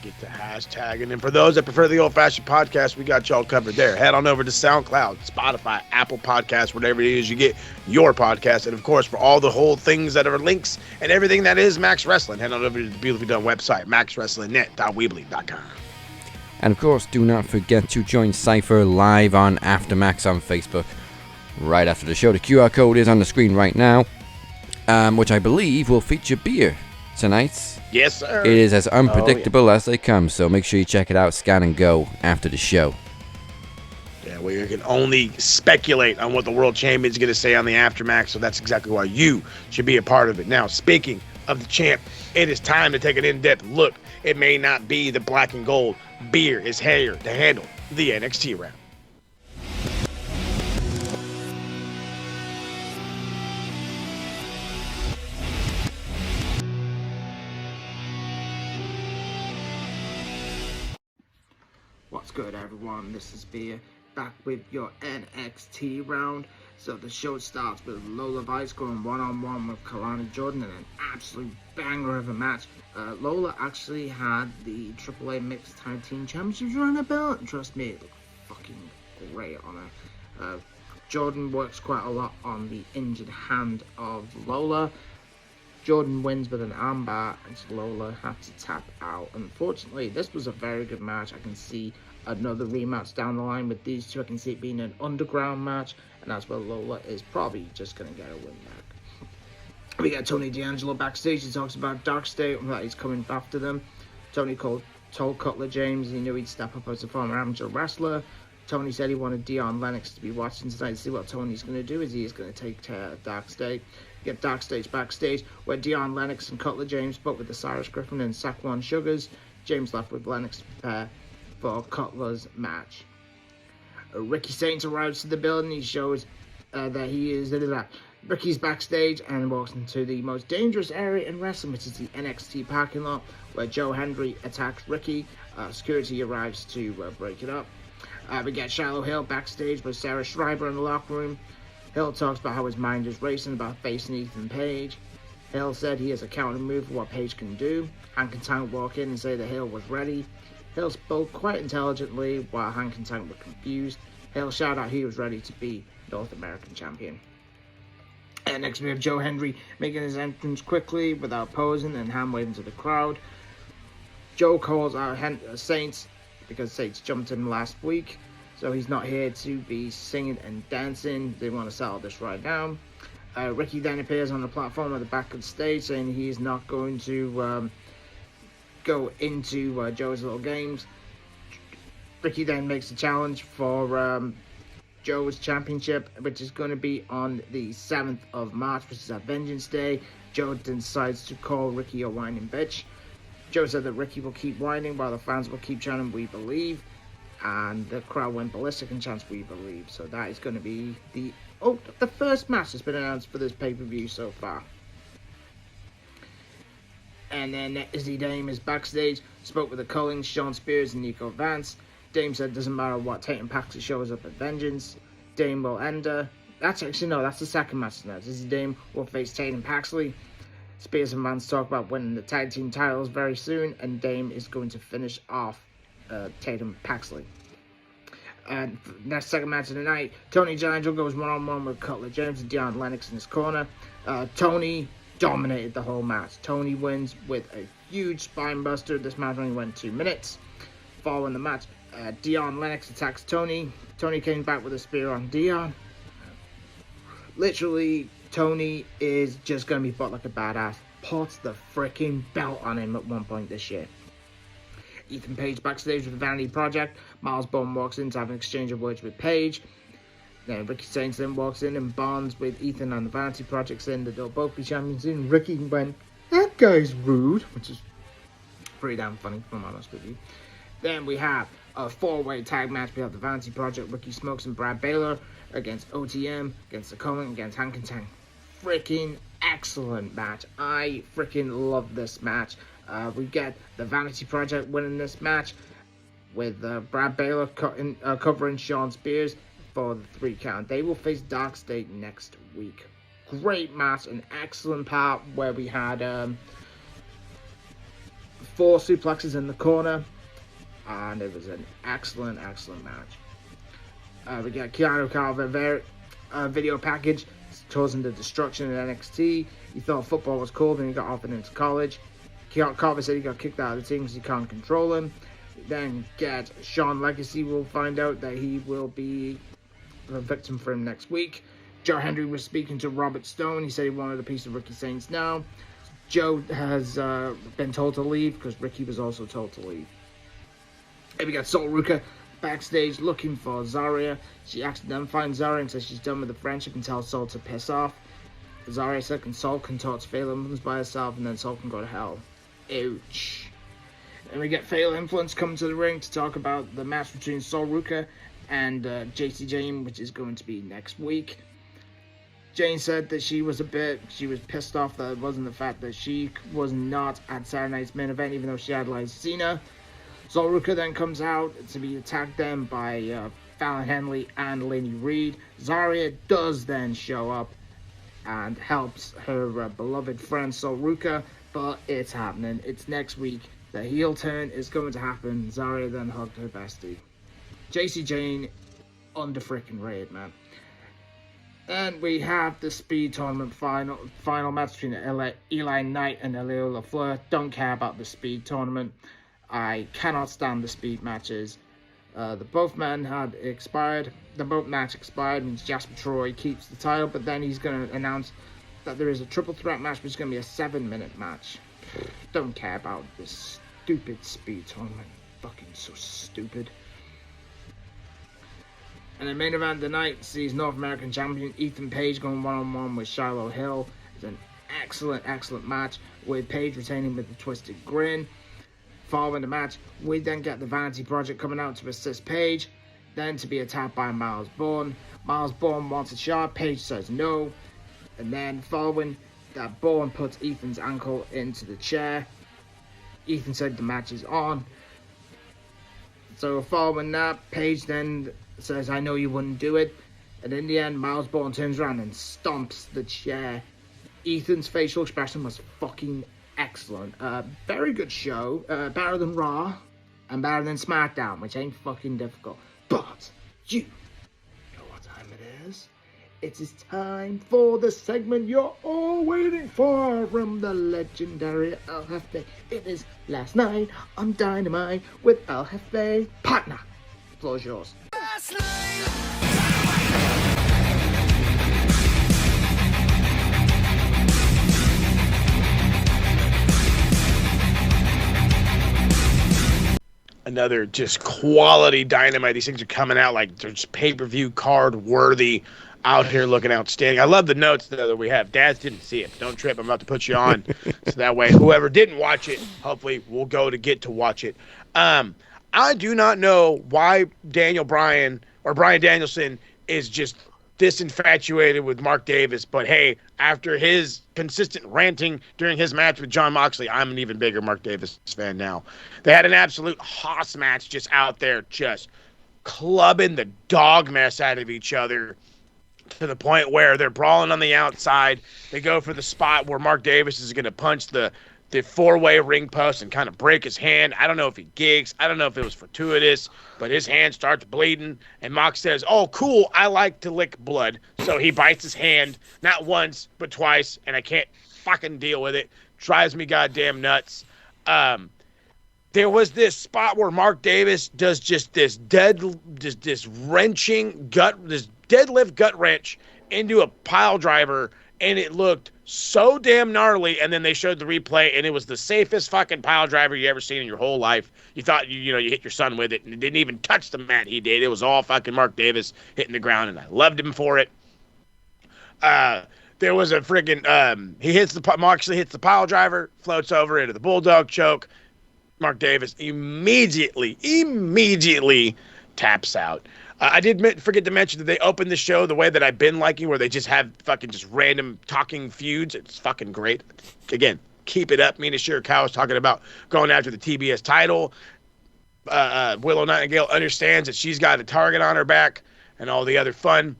Get the hashtag. And then for those that prefer the old-fashioned podcast, we got y'all covered there. Head on over to SoundCloud, Spotify, Apple Podcasts, whatever it is you get your podcast. And, of course, for all the whole things that are links and everything that is Max Wrestling, head on over to the beautifully done website, maxwrestlingnet.weebly.com.
And, of course, do not forget to join Cypher live on Aftermax on Facebook right after the show. The QR code is on the screen right now, which I believe will feature Beer tonight.
Yes, sir.
It is as unpredictable as they come, so make sure you check it out, scan and go after the show.
We can only speculate on what the world champion is going to say on the Aftermath, so that's exactly why you should be a part of it. Now, speaking of the champ, it is time to take an in-depth look. It may not be the black and gold. Beer is here to handle the NXT round.
What's good, everyone? This is Beer, back with your NXT round. So the show starts with Lola Vice going one-on-one with Kelani Jordan in an absolute banger of a match. Lola actually had the AAA Mixed Tag Team Championships around her belt, and trust me, it looked fucking great on her. Jordan works quite a lot on the injured hand of Lola. Jordan wins with an armbar, and Lola had to tap out. Unfortunately, this was a very good match. I can see another rematch down the line with these two. I can see it being an underground match, and that's where Lola is probably just going to get a win back. We got Tony D'Angelo backstage. He talks about Dark State and that he's coming after them. Tony told Cutler James he knew he'd step up as a former amateur wrestler. Tony said he wanted Dion Lennox to be watching tonight to see what Tony's going to do, as he is going to take Dark State. Get Dark Stage backstage, where Dion Lennox and Cutler James spoke with Osiris Griffin and Saquon Sugars. James left with Lennox to prepare for Cutler's match. Ricky Saints arrives to the building. He shows that he is Ricky's backstage and walks into the most dangerous area in wrestling, which is the NXT parking lot, where Joe Hendry attacks Ricky. Security arrives to break it up. We get Shiloh Hill backstage with Sarah Schreiber in the locker room. Hill talks about how his mind is racing about facing Ethan Page. Hill said he has a counter move for what Page can do. Hank and Tank walk in and say that Hill was ready. Hill spoke quite intelligently while Hank and Tank were confused. Hill shouted out he was ready to be North American champion. And next we have Joe Hendry making his entrance quickly without posing and hand waving to the crowd. Joe calls out Saints because Saints jumped him last week. So he's not here to be singing and dancing. They want to settle this right now. Ricky then appears on the platform at the back of the stage, saying he is not going to go into Joe's little games. Ricky then makes a challenge for Joe's championship, which is going to be on the 7th of March, which is at Vengeance Day. Joe decides to call Ricky a whining bitch. Joe said that Ricky will keep whining while the fans will keep chanting, "We believe." And the crowd went ballistic and chants "We believe." So that is going to be the first match that's been announced for this pay-per-view so far. And then Izzy Dame is backstage, spoke with the Cullings, Sean Spears, and Nico Vance. Dame said it doesn't matter what, Tatum Paxley shows up at Vengeance. Dame will end her. That's the second match tonight. Izzy Dame will face Tatum Paxley. Spears and Vance talk about winning the tag team titles very soon, and Dame is going to finish off Tatum Paxley. And next second match of the night, Tony D'Angelo goes one-on-one with Cutler James and Dion Lennox in his corner. Tony dominated the whole match. Tony wins with a huge spine buster. This match only went 2 minutes. Following the match, Dion Lennox attacks Tony. Tony came back with a spear on Dion. Literally, Tony is just going to be fought like a badass. Puts the freaking belt on him at one point this year. Ethan Page backstage with the Vanity Project. Miles Bone walks in to have an exchange of words with Page. Then Ricky Saints then walks in and bonds with Ethan and the Vanity Project, saying that they'll both be champions soon. Ricky went, "That guy's rude," which is pretty damn funny, if I'm honest with you. Then we have a 4-way tag match. We have the Vanity Project, Ricky Smokes and Brad Baylor against OTM, against the Cohen, against Hank and Tank. Freaking excellent match. I freaking love this match. We get the Vanity Project winning this match with Brad Baylor covering Sean Spears for the 3 count. They will face Dark State next week. Great match, an excellent part where we had 4 suplexes in the corner, and it was an excellent match. We got Keanu Carver video package, causing the destruction in NXT. He thought football was cool, then he got offered into college. Carver said he got kicked out of the team because he can't control him. Then get Sean Legacy. We'll find out that he will be a victim for him next week. Joe Hendry was speaking to Robert Stone. He said he wanted a piece of Ricky Saints now. Joe has been told to leave because Ricky was also told to leave. And we got Sol Ruka backstage looking for Zarya. She accidentally finds Zarya and says she's done with the friendship and tells Sol to piss off. Zarya said Sol can talk to Fatal Influence by herself and then Sol can go to hell. Ouch. And we get Fatal Influence coming to the ring to talk about the match between Sol Ruka and JC Jane, which is going to be next week. Jane said that she was pissed off that it wasn't the fact that she was not at Saturday Night's main event, even though she idolized Cena. Sol Ruka then comes out to be attacked then by Fallon Henley and Laney Reed. Zarya does then show up and helps her beloved friend Sol Ruka, but it's happening. It's next week. The heel turn is going to happen. Zarya then hugged her bestie. JC Jane under freaking raid, man. And we have the Speed Tournament final match between Eli Knight and Elio LaFleur. Don't care about the Speed Tournament. I cannot stand the Speed matches. The both men had expired. The both match expired, means Jasper Troy keeps the title, but then he's going to announce that there is a triple threat match, which is going to be a 7-minute match. Don't care about this stupid Speed Tournament. Fucking so stupid. And the main event of the night sees North American champion Ethan Page going one-on-one with Shiloh Hill. It's an excellent match with Page retaining with the twisted grin. Following the match, we then get the Vanity Project coming out to assist Page, then to be attacked by Miles Bourne. Miles Bourne wants a shot, Page says no, and then following that, Bourne puts Ethan's ankle into the chair. Ethan said the match is on. So following that, Page then says, I know you wouldn't do it. And in the end, Miles Bourne turns around and stomps the chair. Ethan's facial expression was fucking excellent. Very good show. Better than Raw and better than SmackDown, which ain't fucking difficult. But you know what time it is. It is time for the segment you're all waiting for from the legendary El Jefe. It is Last Night on Dynamite with El Jefe. Partner, the floor is yours.
Another just quality Dynamite. These things are coming out like they're just pay-per-view card worthy, out here looking outstanding. I love the notes though that we have. Dads didn't see it. Don't trip. I'm about to put you on. So that way whoever didn't watch it, hopefully will go to get to watch it. I do not know why Daniel Bryan or Bryan Danielson is just this infatuated with Mark Davis, but hey, after his consistent ranting during his match with Jon Moxley, I'm an even bigger Mark Davis fan now. They had an absolute hoss match just out there, just clubbing the dog mess out of each other to the point where they're brawling on the outside. They go for the spot where Mark Davis is going to punch the four-way ring post and kind of break his hand. I don't know if he gigs. I don't know if it was fortuitous, but his hand starts bleeding, and Mox says, oh, cool, I like to lick blood. So he bites his hand, not once, but twice, and I can't fucking deal with it. Drives me goddamn nuts. There was this spot where Mark Davis does just this wrenching this deadlift gut wrench into a pile driver, and it looked so damn gnarly. And then they showed the replay, and it was the safest fucking pile driver you ever seen in your whole life. You thought you hit your son with it, and it didn't even touch the mat. He did. It was all fucking Mark Davis hitting the ground, and I loved him for it. There was a friggin' Moxley hits the pile driver, floats over into the bulldog choke. Mark Davis immediately taps out. I did forget to mention that they opened the show the way that I've been liking, where they just have fucking just random talking feuds. It's fucking great. Again, keep it up. Mina Shirakawa is talking about going after the TBS title. Willow Nightingale understands that she's got a target on her back and all the other fun.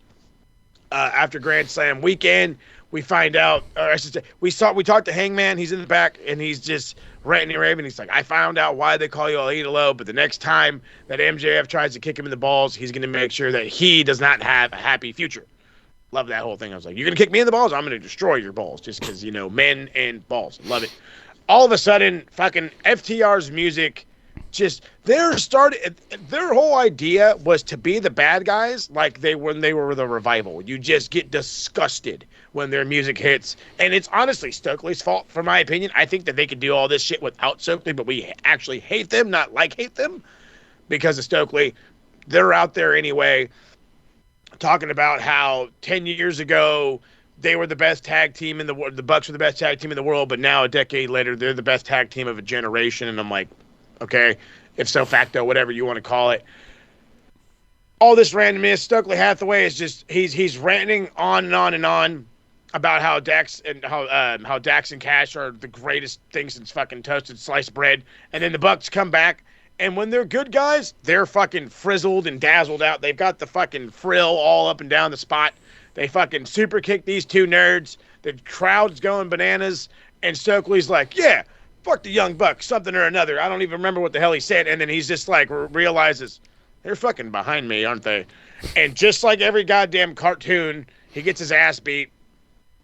After Grand Slam weekend, we find out, or I should say, we talked to Hangman. He's in the back, and he's just ranting and raving. He's like, I found out why they call you El Idolo, but the next time that MJF tries to kick him in the balls, he's going to make sure that he does not have a happy future. Love that whole thing. I was like, you're going to kick me in the balls? I'm going to destroy your balls, just because, men and balls. Love it. All of a sudden, fucking FTR's music, their whole idea was to be the bad guys like when they were the Revival. You just get disgusted when their music hits. And it's honestly Stokely's fault, for my opinion. I think that they could do all this shit without Stokely, but we actually hate them, not hate them, because of Stokely. they're out there anyway, talking about how 10 years ago they were the best tag team in the world. The Bucks were the best tag team in the world, but now a decade later they're the best tag team of a generation. And I'm like, okay, if so facto, whatever you want to call it. All this randomness. Stokely Hathaway is just he's ranting on and on and on about how Dax and how Dax and Cash are the greatest thing since fucking toasted sliced bread. And then the Bucks come back. And when they're good guys, they're fucking frizzled and dazzled out. They've got the fucking frill all up and down the spot. They fucking super kick these two nerds. The crowd's going bananas. And Stokely's like, yeah, fuck the Young Bucks, something or another. I don't even remember what the hell he said. And then he's just like, realizes, they're fucking behind me, aren't they? And just like every goddamn cartoon, he gets his ass beat.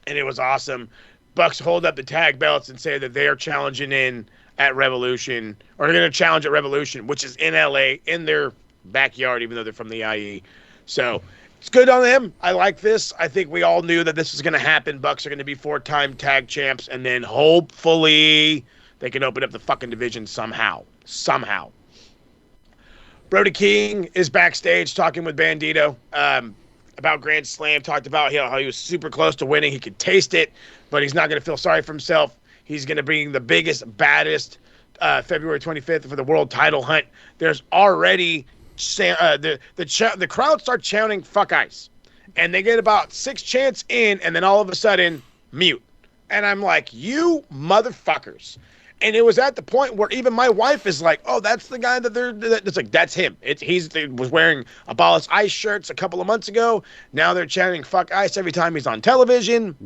And it was awesome. Bucks hold up the tag belts and say that they are challenging in at Revolution, or they're going to challenge at Revolution, which is in LA, in their backyard, even though they're from the IE. So it's good on them. I like this. I think we all knew that this was going to happen. Bucks are going to be 4-time tag champs, and then hopefully they can open up the fucking division somehow. Brody King is backstage talking with Bandito about Grand Slam. Talked about how he was super close to winning. He could taste it, but he's not going to feel sorry for himself. He's going to bring the biggest, baddest February 25th for the world title hunt. There's already the crowd starts chanting "fuck ice," and they get about 6 chants in, and then all of a sudden mute. And I'm like, you motherfuckers! And it was at the point where even my wife is like, "Oh, that's the guy it's like that's him." He was wearing Abolish Ice shirts a couple of months ago. Now they're chanting "fuck ice" every time he's on television.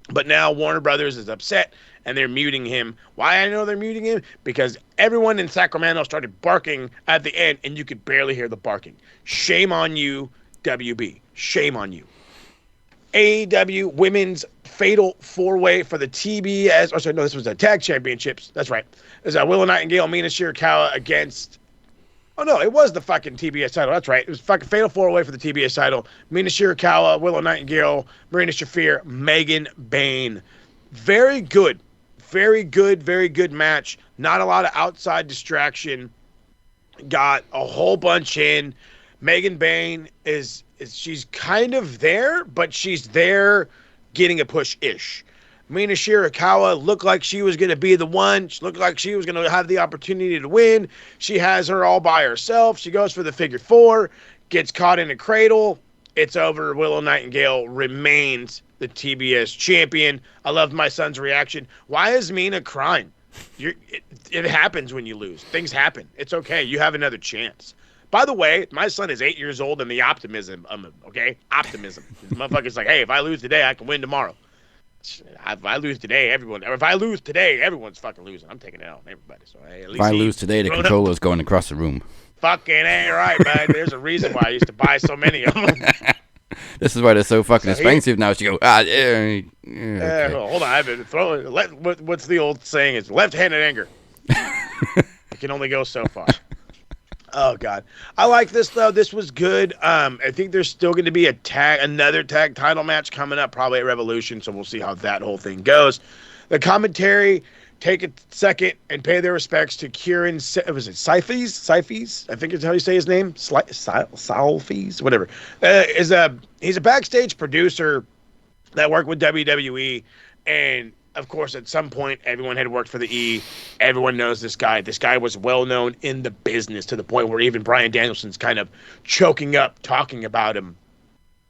But now Warner Brothers is upset, and they're muting him. Why I know they're muting him? Because everyone in Sacramento started barking at the end, and you could barely hear the barking. Shame on you, WB. Shame on you. AEW Women's Fatal 4-Way for the TBS. Oh, sorry, no, this was the Tag Championships. That's right. There's Willow Nightingale, Mina Shirakawa against... Oh, no, it was the fucking TBS title. That's right. It was fucking Fatal 4-Way for the TBS title. Mina Shirakawa, Willow Nightingale, Marina Shafir, Megan Bayne. Very good. Very good match. Not a lot of outside distraction. Got a whole bunch in. Megan Bayne is she's kind of there, but she's there getting a push-ish. Mina Shirakawa looked like she was going to be the one. She looked like she was going to have the opportunity to win. She has her all by herself. She goes for the figure 4, gets caught in a cradle. It's over. Willow Nightingale remains the TBS champion. I loved my son's reaction. Why is Mina crying? It happens when you lose. Things happen. It's okay. You have another chance. By the way, my son is 8 years old, and the optimism, okay? Optimism. The motherfucker's like, hey, if I lose today, I can win tomorrow. If I lose today, everyone's fucking losing. I'm taking it out on everybody. So hey, at least
if I lose today, the controller's going across the room.
Fucking ain't right, man. There's a reason why I used to buy so many of them.
This is why they're so fucking expensive now. She go, okay.
Hold on. I've been throwing. What's the old saying? It's left-handed anger. It can only go so far. Oh God, I like this though. This was good. I think there's still going to be another tag title match coming up, probably at Revolution. So we'll see how that whole thing goes. The commentary take a second and pay their respects to Kieran. Was it Syphes? I think it's how you say his name. Syphes, whatever. He's a backstage producer that worked with WWE, and of course, at some point, everyone had worked for the E. Everyone knows this guy. This guy was well known in the business to the point where even Bryan Danielson's kind of choking up talking about him.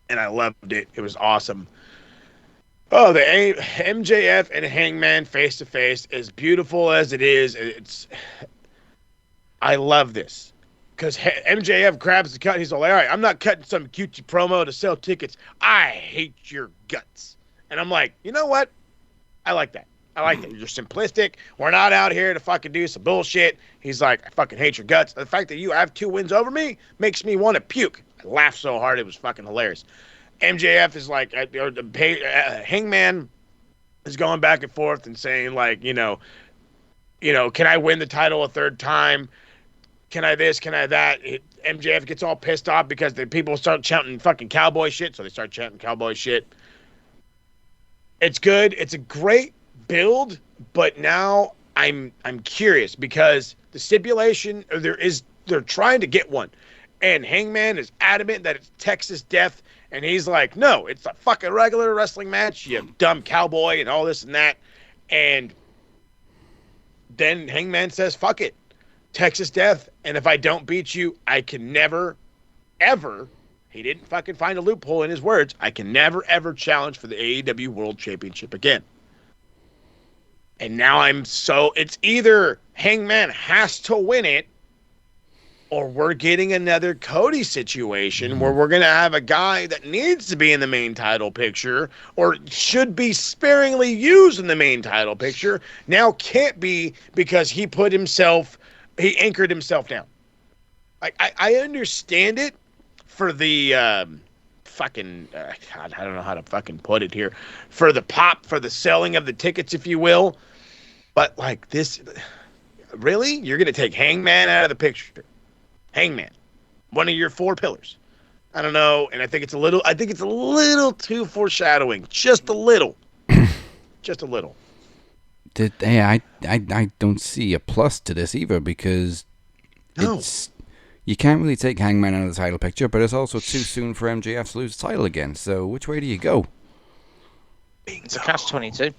And I loved it. It was awesome. Oh, the MJF and Hangman face-to-face, as beautiful as it is, I love this. Because MJF grabs the cut. He's like, all right, I'm not cutting some cutesy promo to sell tickets. I hate your guts. And I'm like, you know what? I like that. You're simplistic. We're not out here to fucking do some bullshit. He's like, I fucking hate your guts. The fact that you have 2 wins over me makes me want to puke. I laughed so hard. It was fucking hilarious. MJF is like, Hangman is going back and forth and saying like, can I win the title a 3rd time? Can I this? Can I that? MJF gets all pissed off because the people start chanting fucking cowboy shit. So they start chanting cowboy shit. It's good. It's a great build, but now I'm curious because the stipulation they're trying to get one, And Hangman is adamant that it's Texas Death. And he's like, no, it's a fucking regular wrestling match, you dumb cowboy, and all this and that. And then Hangman says, fuck it. Texas Death. And if I don't beat you, I can never, ever, he didn't fucking find a loophole in his words, I can never, ever challenge for the AEW World Championship again. And now it's either Hangman has to win it, or we're getting another Cody situation where we're going to have a guy that needs to be in the main title picture or should be sparingly used in the main title picture. Now can't be because he anchored himself down. I understand it for the God, I don't know how to fucking put it here. For the selling of the tickets, if you will. But like this, really? You're going to take Hangman out of the picture? Hangman, one of your 4 pillars. I don't know, and I think it's a little too foreshadowing. Just a little. Just a little.
I don't see a plus to this either because you can't really take Hangman out of the title picture, but it's also too soon for MJF to lose the title again. So which way do you go?
It's a catch-22.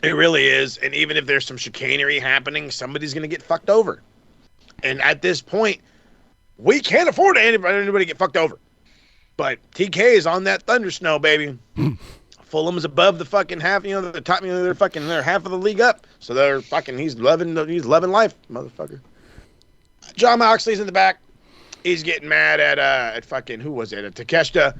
It really is, and even if there's some chicanery happening, somebody's going to get fucked over. And at this point, we can't afford anybody to get fucked over. But TK is on that thunder snow, baby. Fulham's above the fucking half, the top, they're half of the league up. So they're fucking, he's loving life, motherfucker. John Moxley's in the back. He's getting mad at fucking, who was it? Takeshita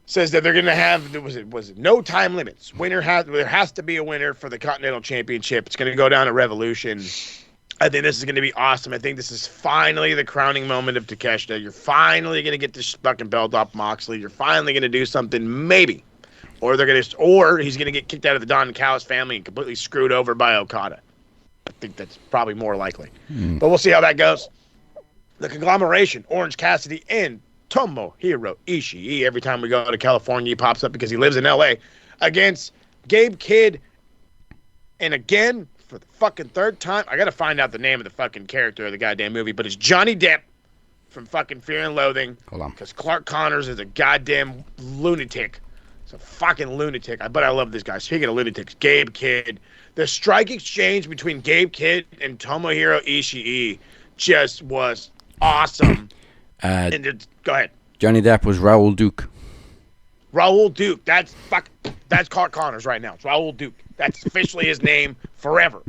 says that they're going to have, was it no time limits. There has to be a winner for the Continental Championship. It's going to go down at Revolution. I think this is going to be awesome. I think this is finally the crowning moment of Takeshita. You're finally going to get this fucking belt off Moxley. You're finally going to do something, maybe. Or he's going to get kicked out of the Don Callis family and completely screwed over by Okada. I think that's probably more likely. But we'll see how that goes. The conglomeration, Orange Cassidy and Tomohiro Ishii. Every time we go to California, he pops up because he lives in L.A. against Gabe Kidd. And again, for the fucking 3rd time, I got to find out the name of the fucking character of the goddamn movie, but it's Johnny Depp from fucking Fear and Loathing.
Hold on.
Because Clark Connors is a goddamn lunatic. It's a fucking lunatic. But I love this guy. Speaking of lunatics, Gabe Kidd. The strike exchange between Gabe Kidd and Tomohiro Ishii just was awesome. Go ahead.
Johnny Depp was Raoul Duke.
Raoul Duke. That's Clark Connors right now. It's Raoul Duke. That's officially his name forever.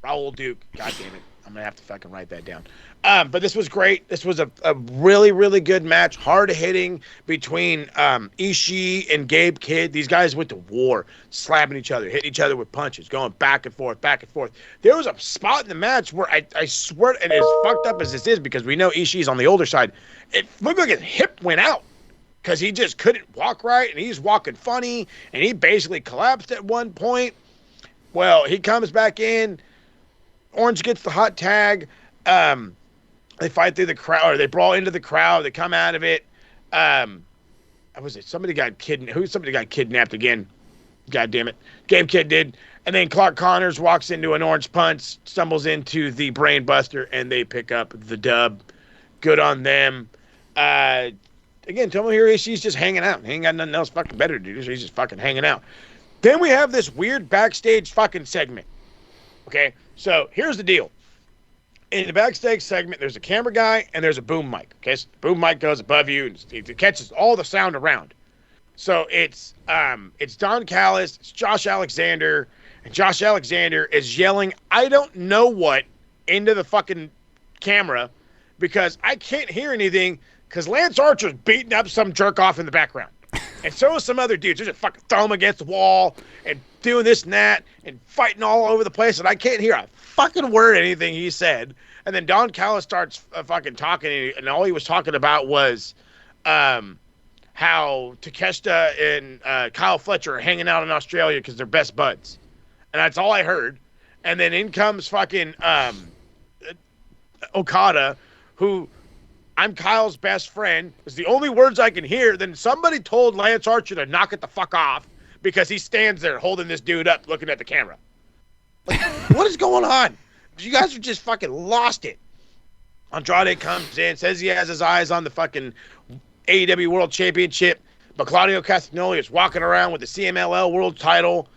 Raoul Duke. God damn it. I'm going to have to fucking write that down. But this was great. This was a really, really good match. Hard-hitting between Ishii and Gabe Kidd. These guys went to war, slapping each other, hitting each other with punches, going back and forth, back and forth. There was a spot in the match where I swear, and as fucked up as this is, because we know Ishii's on the older side, it looked like his hip went out because he just couldn't walk right, and he's walking funny, and he basically collapsed at one point. Well, he comes back in. Orange gets the hot tag. They fight through the crowd, or they brawl into the crowd. They come out of it. Was it somebody got kidnapped? Somebody got kidnapped again? God damn it! Gabe Kidd did. And then Clark Connors walks into an orange punch, stumbles into the Brain Buster, and they pick up the dub. Good on them. Again, Tomohiro Ishii's just hanging out. He ain't got nothing else fucking better to do, so he's just fucking hanging out. Then we have this weird backstage fucking segment. Okay, so here's the deal. In the backstage segment, there's a camera guy and there's a boom mic. Okay, so the boom mic goes above you and it catches all the sound around. So it's Don Callis, it's Josh Alexander, and Josh Alexander is yelling, I don't know what, into the fucking camera because I can't hear anything because Lance Archer's beating up some jerk off in the background. And so is some other dudes. They're just fucking throwing him against the wall and doing this and that and fighting all over the place. And I can't hear a fucking word anything he said. And then Don Callis starts fucking talking. And all he was talking about was how Takeshita and Kyle Fletcher are hanging out in Australia because they're best buds. And that's all I heard. And then in comes fucking Okada, who... I'm Kyle's best friend. It's the only words I can hear. Then somebody told Lance Archer to knock it the fuck off because he stands there holding this dude up looking at the camera. Like, what is going on? You guys are just fucking lost it. Andrade comes in, says he has his eyes on the fucking AEW World Championship, but Claudio Castagnoli is walking around with the CMLL World title.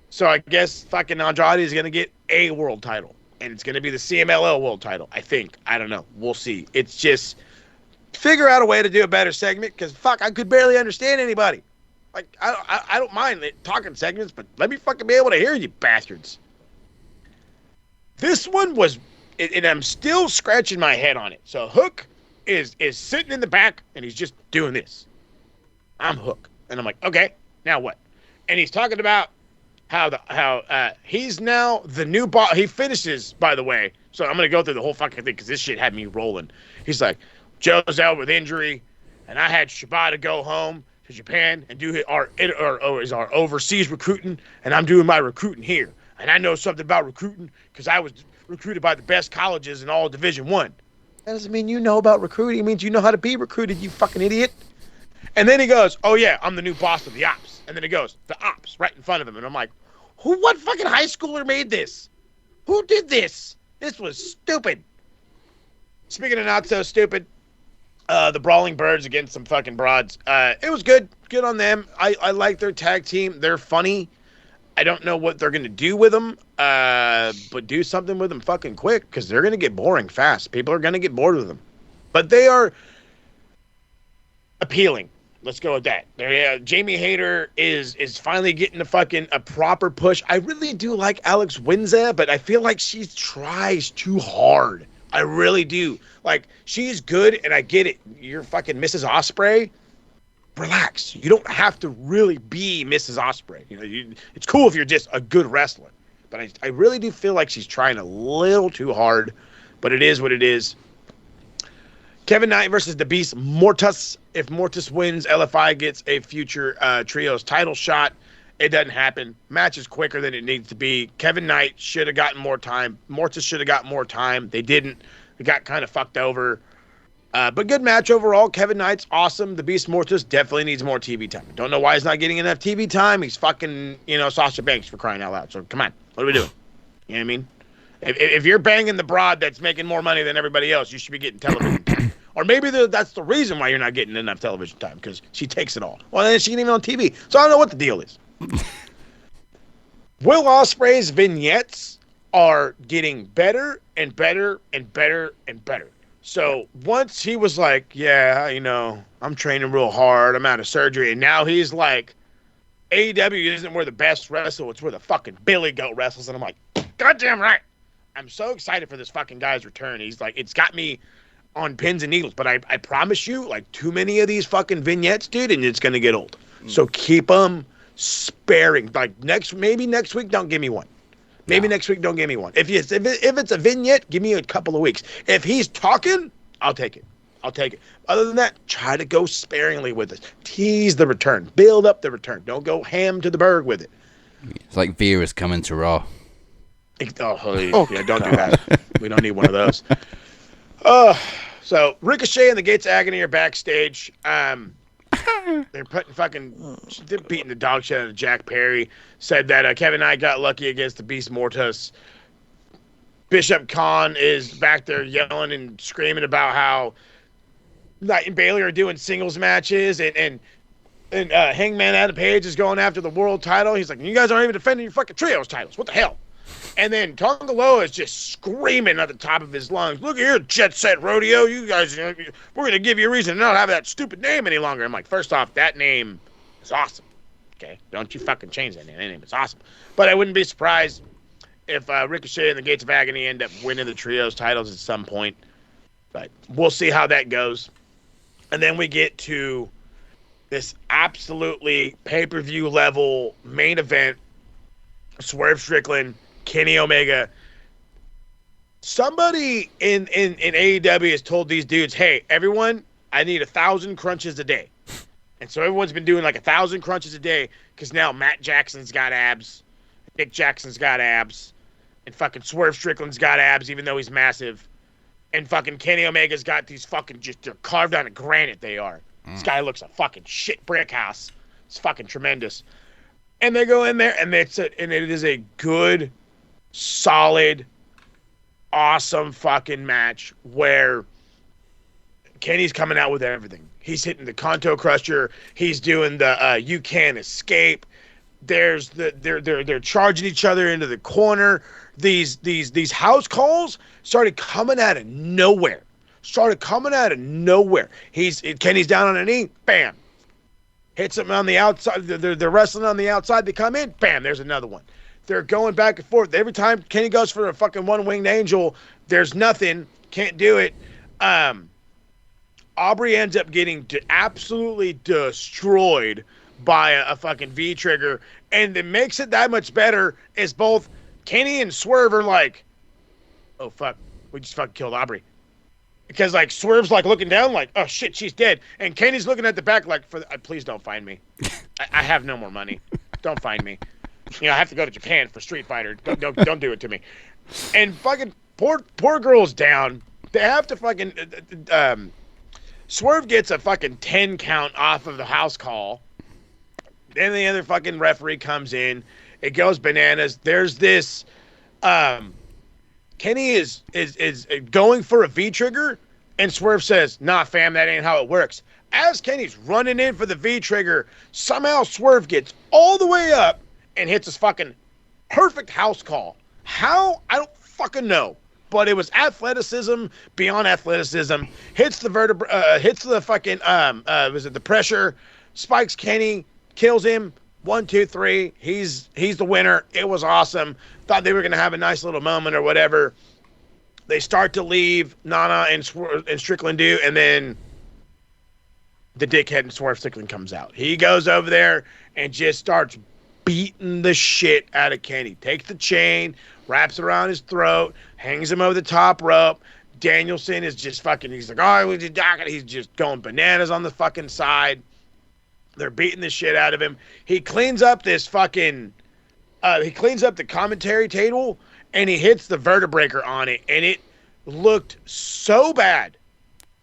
So I guess fucking Andrade is going to get a world title, and it's going to be the CMLL World title, I think. I don't know. We'll see. It's just figure out a way to do a better segment, because fuck, I could barely understand anybody. Like, I don't mind talking segments, but let me fucking be able to hear you bastards. This one was, and I'm still scratching my head on it. So Hook is sitting in the back, and he's just doing this. I'm Hook. And I'm like, okay, now what? And he's talking about how he's now the new boss. He finishes, by the way. So I'm going to go through the whole fucking thing because this shit had me rolling. He's like, Joe's out with injury, and I had Shibata go home to Japan and do our overseas recruiting, and I'm doing my recruiting here. And I know something about recruiting because I was recruited by the best colleges in all Division I. That doesn't mean you know about recruiting. It means you know how to be recruited, you fucking idiot. And then he goes, oh yeah, I'm the new boss of the Ops. And then he goes, the Ops, right in front of him. And I'm like, what fucking high schooler made this? Who did this? This was stupid. Speaking of not so stupid, the Brawling Birds against some fucking broads. It was good. Good on them. I like their tag team. They're funny. I don't know what they're going to do with them, but do something with them fucking quick, because they're going to get boring fast. People are going to get bored with them. But they are appealing. Let's go with that. Jamie Hayter is finally getting a proper push. I really do like Alex Winza, but I feel like she tries too hard. I really do. Like, she's good, and I get it. You're fucking Mrs. Ospreay. Relax. You don't have to really be Mrs. Ospreay. You know, it's cool if you're just a good wrestler. But I really do feel like she's trying a little too hard. But it is what it is. Kevin Knight versus the Beast Mortis. If Mortis wins, LFI gets a future trios title shot. It doesn't happen. Match is quicker than it needs to be. Kevin Knight should have gotten more time. Mortis should have got more time. They didn't. They got kind of fucked over. But good match overall. Kevin Knight's awesome. The Beast Mortis definitely needs more TV time. Don't know why he's not getting enough TV time. He's fucking, Sasha Banks, for crying out loud. So come on. What are we doing? You know what I mean? If you're banging the broad that's making more money than everybody else, you should be getting television time. Or maybe that's the reason why you're not getting enough television time, because she takes it all. Well, then she ain't even on TV. So I don't know what the deal is. Will Ospreay's vignettes are getting better and better and better and better. So once he was like, yeah, I'm training real hard. I'm out of surgery. And now he's like, AEW isn't where the best wrestle. It's where the fucking Billy Goat wrestles. And I'm like, goddamn right. I'm so excited for this fucking guy's return. He's like, it's got me on pins and needles. But I promise you, like, too many of these fucking vignettes, dude, and it's going to get old. So keep them sparing. Like, maybe next week, don't give me one. Maybe next week, don't give me one. If it's a vignette, give me a couple of weeks. If he's talking, I'll take it. Other than that, try to go sparingly with it. Tease the return. Build up the return. Don't go ham to the berg with it.
It's like Vera's coming to Raw.
Yeah, don't do that. We don't need one of those. So Ricochet and the Gates of Agony are backstage. They're beating the dog shit out of Jack Perry. Said that Kevin Knight got lucky against the Beast Mortis. Bishop Khan is back there yelling and screaming about how Knight and Bayley are doing singles matches, and Hangman Adam Page is going after the world title. He's like, you guys aren't even defending your fucking trios titles. What the hell? And then Tonga Loa is just screaming at the top of his lungs, look here, Jet Set Rodeo, you guys, we're going to give you a reason to not have that stupid name any longer. I'm like, first off, that name is awesome. Okay? Don't you fucking change that name. That name is awesome. But I wouldn't be surprised if Ricochet and the Gates of Agony end up winning the trios titles at some point. But we'll see how that goes. And then we get to this absolutely pay-per-view level main event, Swerve Strickland, Kenny Omega. Somebody in AEW has told these dudes, hey, everyone, I need 1,000 crunches a day. And so everyone's been doing like 1,000 crunches a day because now Matt Jackson's got abs, Nick Jackson's got abs, and fucking Swerve Strickland's got abs even though he's massive. And fucking Kenny Omega's got these fucking they're carved out of granite, they are. This guy looks a fucking shit brick house. It's fucking tremendous. And they go in there, and it is a good, solid, awesome fucking match where Kenny's coming out with everything. He's hitting the Kanto Crusher. He's doing the you can't escape. There's they're charging each other into the corner. These house calls started coming out of nowhere. Kenny's down on a knee, bam. Hits him on the outside. They're wrestling on the outside. They come in, bam. There's another one. They're going back and forth. Every time Kenny goes for a fucking one-winged angel, there's nothing. Can't do it. Aubrey ends up getting absolutely destroyed by a fucking V-trigger. And it makes it that much better is both Kenny and Swerve are like, oh, fuck. We just fucking killed Aubrey. Because, like, Swerve's, like, looking down like, oh, shit, she's dead. And Kenny's looking at the back like, please don't find me. I have no more money. Don't find me. You know, I have to go to Japan for Street Fighter. Don't do it to me. And fucking poor girl's down. They have to fucking... Swerve gets a fucking 10 count off of the house call. Then the other fucking referee comes in. It goes bananas. There's this... Kenny is going for a V-trigger, and Swerve says, nah, fam, that ain't how it works. As Kenny's running in for the V-trigger, somehow Swerve gets all the way up and hits his fucking perfect house call. How? I don't fucking know. But it was athleticism beyond athleticism. Hits the hits the fucking, was it the pressure, spikes Kenny, kills him. 1, 2, 3. He's the winner. It was awesome. Thought they were gonna have a nice little moment or whatever. They start to leave. Nana and Strickland do, and then the dickhead and Swerve Strickland comes out. He goes over there and just starts beating the shit out of Kenny. Takes the chain, wraps it around his throat, hangs him over the top rope. Danielson is just fucking. He's like, oh, he's just going bananas on the fucking side. They're beating the shit out of him. He cleans up this fucking... he cleans up the commentary table, and he hits the vertebraker on it, and it looked so bad.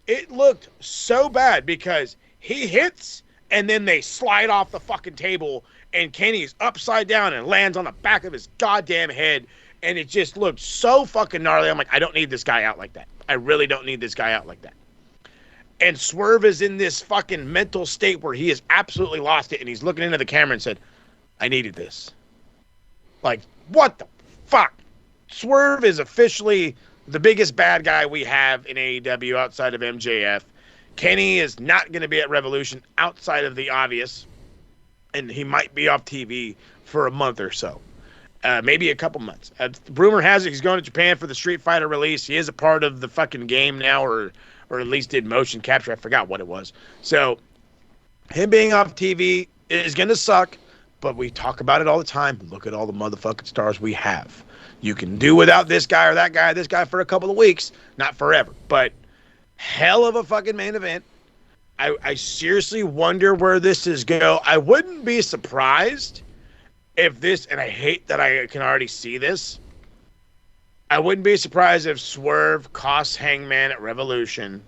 It looked so bad because he hits, and then they slide off the fucking table, and Kenny's upside down and lands on the back of his goddamn head, and it just looked so fucking gnarly. I'm like, I don't need this guy out like that. I really don't need this guy out like that. And Swerve is in this fucking mental state where he has absolutely lost it. And he's looking into the camera and said, I needed this. Like, what the fuck? Swerve is officially the biggest bad guy we have in AEW outside of MJF. Kenny is not going to be at Revolution outside of the obvious. And he might be off TV for a month or so. Maybe a couple months. Rumor has it he's going to Japan for the Street Fighter release. He is a part of the fucking game now, or at least did motion capture. I forgot what it was. So him being off TV is going to suck, but we talk about it all the time. Look at all the motherfucking stars we have. You can do without this guy or that guy, this guy for a couple of weeks, not forever, but hell of a fucking main event. I seriously wonder where this is go. I wouldn't be surprised if this, and I hate that I can already see this, I wouldn't be surprised if Swerve costs Hangman at Revolution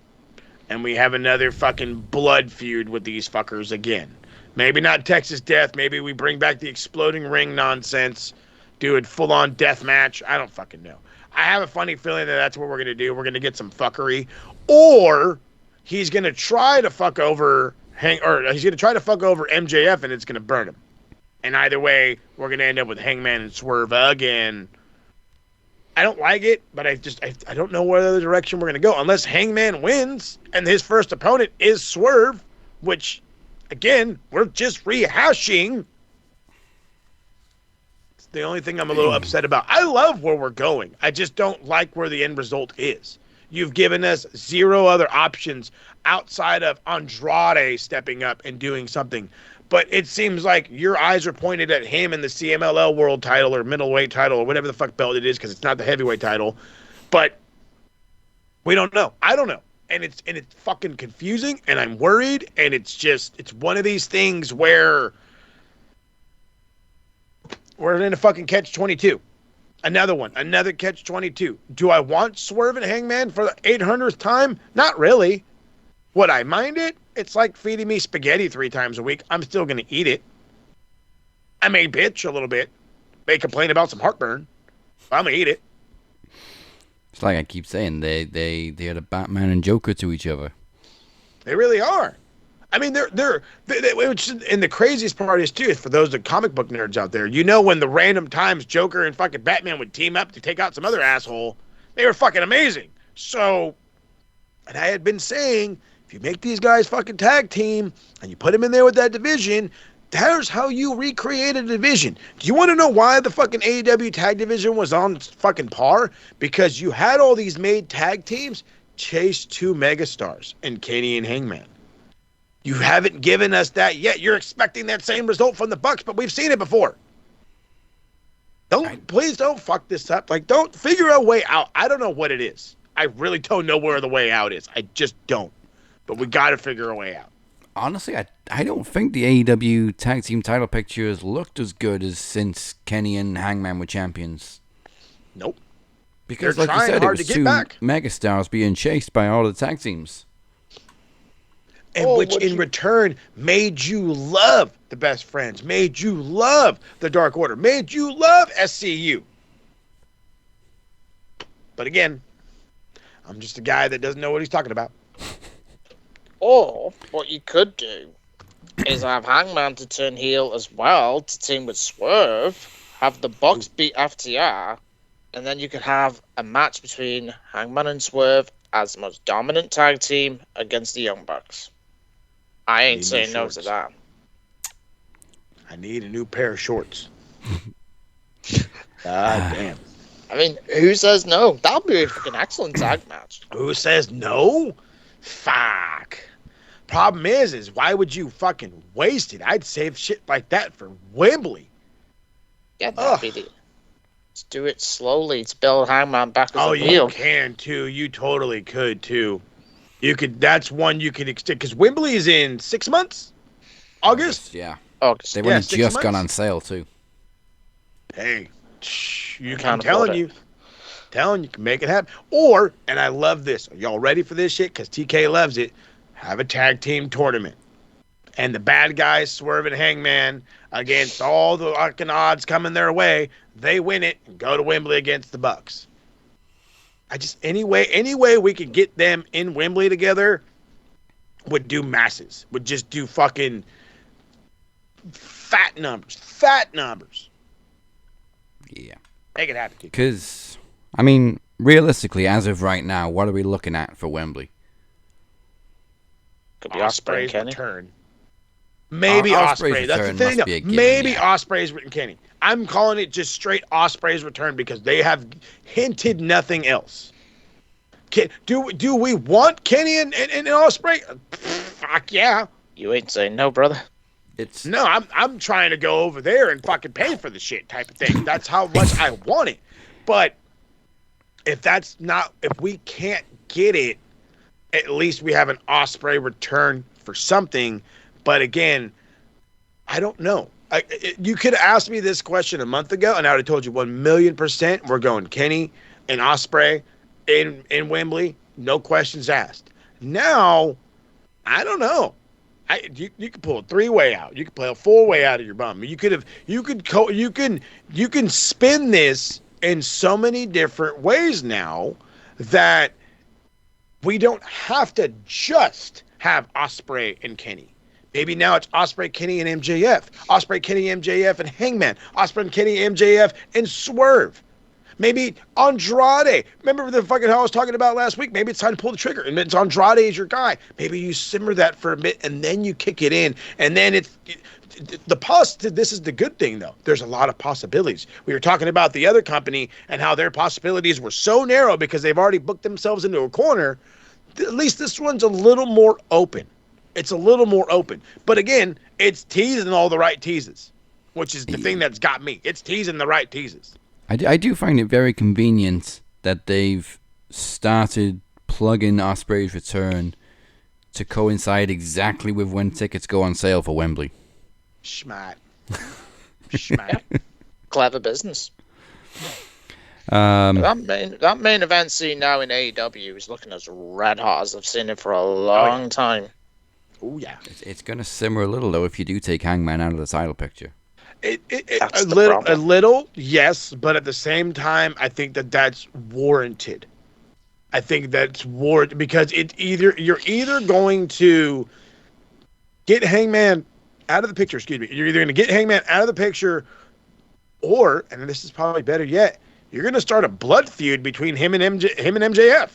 and we have another fucking blood feud with these fuckers again. Maybe not Texas Death. Maybe we bring back the exploding ring nonsense, do a full-on death match. I don't fucking know. I have a funny feeling that that's what we're going to do. We're going to get some fuckery. Or he's going to try to fuck over MJF and it's going to burn him. And either way, we're going to end up with Hangman and Swerve again. I don't like it, but I don't know what other direction we're going to go. Unless Hangman wins and his first opponent is Swerve, which, again, we're just rehashing. It's the only thing I'm a little upset about. I love where we're going. I just don't like where the end result is. You've given us zero other options outside of Andrade stepping up and doing something. But it seems like your eyes are pointed at him in the CMLL world title or middleweight title or whatever the fuck belt it is, because it's not the heavyweight title. But we don't know. I don't know. And it's fucking confusing, and I'm worried, and it's one of these things where we're in a fucking catch-22. Another catch-22. Do I want Swerve and Hangman for the 800th time? Not really. Would I mind it? It's like feeding me spaghetti 3 times a week. I'm still going to eat it. I may bitch a little bit. May complain about some heartburn. I'm going to eat it.
It's like I keep saying, they are the Batman and Joker to each other.
They really are. I mean, and the craziest part is, too, for those comic book nerds out there, when the random times Joker and fucking Batman would team up to take out some other asshole, they were fucking amazing. So, and I had been saying, if you make these guys fucking tag team and you put them in there with that division, there's how you recreate a division. Do you want to know why the fucking AEW tag division was on fucking par? Because you had all these made tag teams chase two megastars in Kenny and Hangman. You haven't given us that yet. You're expecting that same result from the Bucks, but we've seen it before. Please don't fuck this up. Like, don't figure a way out. I don't know what it is. I really don't know where the way out is. I just don't. But we got to figure a way out.
Honestly, I don't think the AEW tag team title picture has looked as good as since Kenny and Hangman were champions.
Nope.
Because, like you said, it was two megastars being chased by all the tag teams.
And which in return made you love the Best Friends, made you love the Dark Order, made you love SCU. But again, I'm just a guy that doesn't know what he's talking about.
Or what you could do is have Hangman to turn heel as well, to team with Swerve, have the Bucks beat FTR, and then you could have a match between Hangman and Swerve as the most dominant tag team against the Young Bucks. I ain't saying no to that.
I need a new pair of shorts. God damn.
I mean, who says no? That'll be an excellent tag match.
Who says no? Fuck. Problem is why would you fucking waste it? I'd save shit like that for Wembley.
Yeah, that'd be the... Let's do it slowly to build Hangman back as a heel.
You can too. You totally could too. You could. That's one you can extend because Wembley is in 6 months. August.
Yeah.
August.
They would have just gone on sale too.
Hey, I'm telling you, you can make it happen. Or, and I love this. Are y'all ready for this shit? Because TK loves it. Have a tag team tournament, and the bad guys, Swerve and Hangman, against all the fucking odds coming their way, they win it and go to Wembley against the Bucks. Any way we could get them in Wembley together would do masses. Would just do fucking fat numbers.
Yeah.
Make it happen.
Because, I mean, realistically, as of right now, what are we looking at for Wembley?
Could be Ospreay's
return. Maybe Ospreay. That's the thing. Maybe Ospreay's return, Kenny. I'm calling it just straight Ospreay's return because they have hinted nothing else. Do we want Kenny and Ospreay? Fuck yeah.
You ain't saying no, brother.
No, I'm trying to go over there and fucking pay for the shit type of thing. That's how much I want it. But if we can't get it, at least we have an Ospreay return for something. But again, I don't know. You could have asked me this question a month ago, and I would have told you 1,000,000% we're going Kenny and Ospreay in Wembley, no questions asked. Now, I don't know. You could pull a 3-way out. You could play a 4-way out of your bum. You can spin this in so many different ways now that we don't have to just have Ospreay and Kenny. Maybe now it's Ospreay, Kenny, and MJF. Ospreay, Kenny, MJF, and Hangman. Ospreay, Kenny, MJF, and Swerve. Maybe Andrade. Remember the fucking hell I was talking about last week? Maybe it's time to pull the trigger. And it's Andrade as your guy. Maybe you simmer that for a bit, and then you kick it in. And then this is the good thing, though. There's a lot of possibilities. We were talking about the other company and how their possibilities were so narrow because they've already booked themselves into a corner. At least this one's a little more open. It's a little more open. But again, it's teasing all the right teases, which is the thing that's got me. It's teasing the right teases.
I do find it very convenient that they've started plugging Ospreay's return to coincide exactly with when tickets go on sale for Wembley.
Schmat.
Clever business. That main event scene now in AEW is looking as red hot as I've seen it for a long time.
Oh yeah.
It's going to simmer a little though if you do take Hangman out of the title picture.
A little, yes, but at the same time, I think that's warranted. I think that's warranted because you're either going to get Hangman out of the picture. Excuse me. You're either going to get Hangman out of the picture, or, and this is probably better yet, you're going to start a blood feud between him and MJF.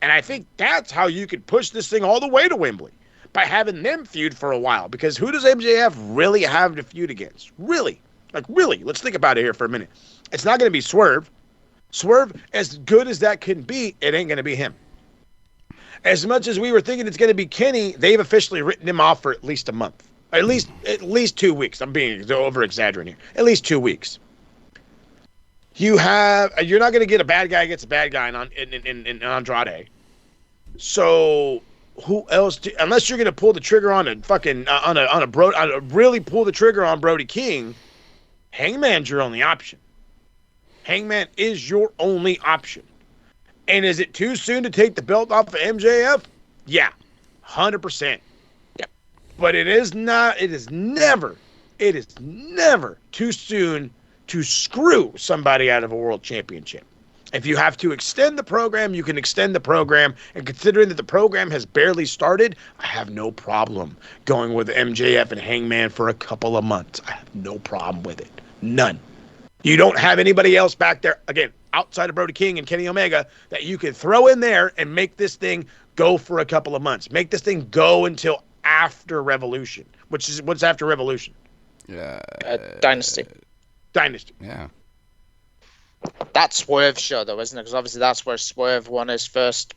And I think that's how you could push this thing all the way to Wembley, by having them feud for a while. Because who does MJF really have to feud against? Really? Like, really? Let's think about it here for a minute. It's not going to be Swerve. Swerve, as good as that can be, it ain't going to be him. As much as we were thinking it's going to be Kenny, they've officially written him off for at least a month. At least 2 weeks. I'm being over-exaggerating here. At least 2 weeks. You're not going to get a bad guy against a bad guy in Andrade. So who else? Unless you're going to pull the trigger on a fucking really pull the trigger on Brody King, Hangman's your only option. Hangman is your only option. And is it too soon to take the belt off of MJF? Yeah, 100%. Yep. But it is not. It is never too soon to screw somebody out of a world championship. If you have to extend the program, you can extend the program. And considering that the program has barely started, I have no problem going with MJF and Hangman for a couple of months. I have no problem with it. None. You don't have anybody else back there, again, outside of Brody King and Kenny Omega, that you can throw in there and make this thing go for a couple of months. Make this thing go until after Revolution. What's after Revolution?
Dynasty.
Yeah.
That's Swerve's show, though, isn't it? Because obviously that's where Swerve won his first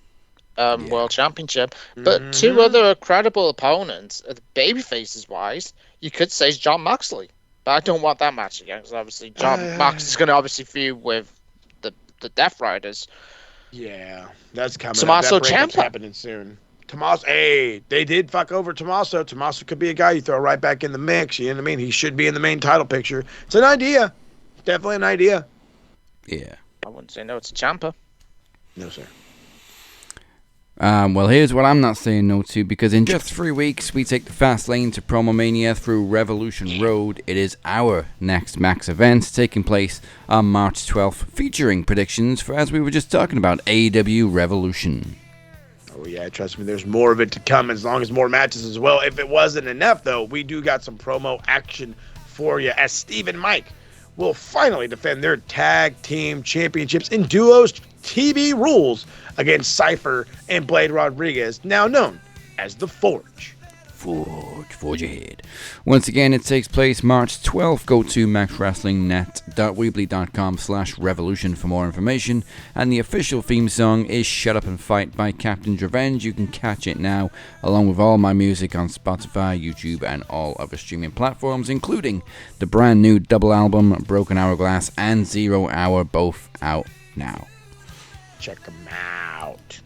world championship. But two other credible opponents, babyfaces wise, you could say is John Moxley. But I don't want that match again, because obviously John Moxley's going to obviously feud with the Death Riders.
Yeah, that's coming.
Tommaso
Ciampa
Ciampa
happening soon. Tommaso, hey, they did fuck over Tommaso. Tommaso could be a guy you throw right back in the mix. You know what I mean? He should be in the main title picture. It's an idea. Definitely an idea.
Yeah.
I wouldn't say no to Ciampa.
No, sir.
Well, here's what I'm not saying no to, because in just 3 weeks, we take the fast lane to Promomania through Revolution Road. It is our next Max event, taking place on March 12th, featuring predictions for, as we were just talking about, AEW Revolution.
Oh, yeah, trust me, there's more of it to come, as long as more matches as well. If it wasn't enough, though, we do got some promo action for you, as Steve and Mike will finally defend their tag team championships in duos TV rules against Cypher and Blade Rodriguez, now known as The Forge.
Forge ahead. Once again, it takes place March 12th. Go to maxwrestlingnet.weebly.com/revolution for more information. And the official theme song is Shut Up and Fight by Captain Revenge. You can catch it now, along with all my music on Spotify, YouTube, and all other streaming platforms, including the brand new double album, Broken Hourglass and 0 Hour, both out now.
Check them out.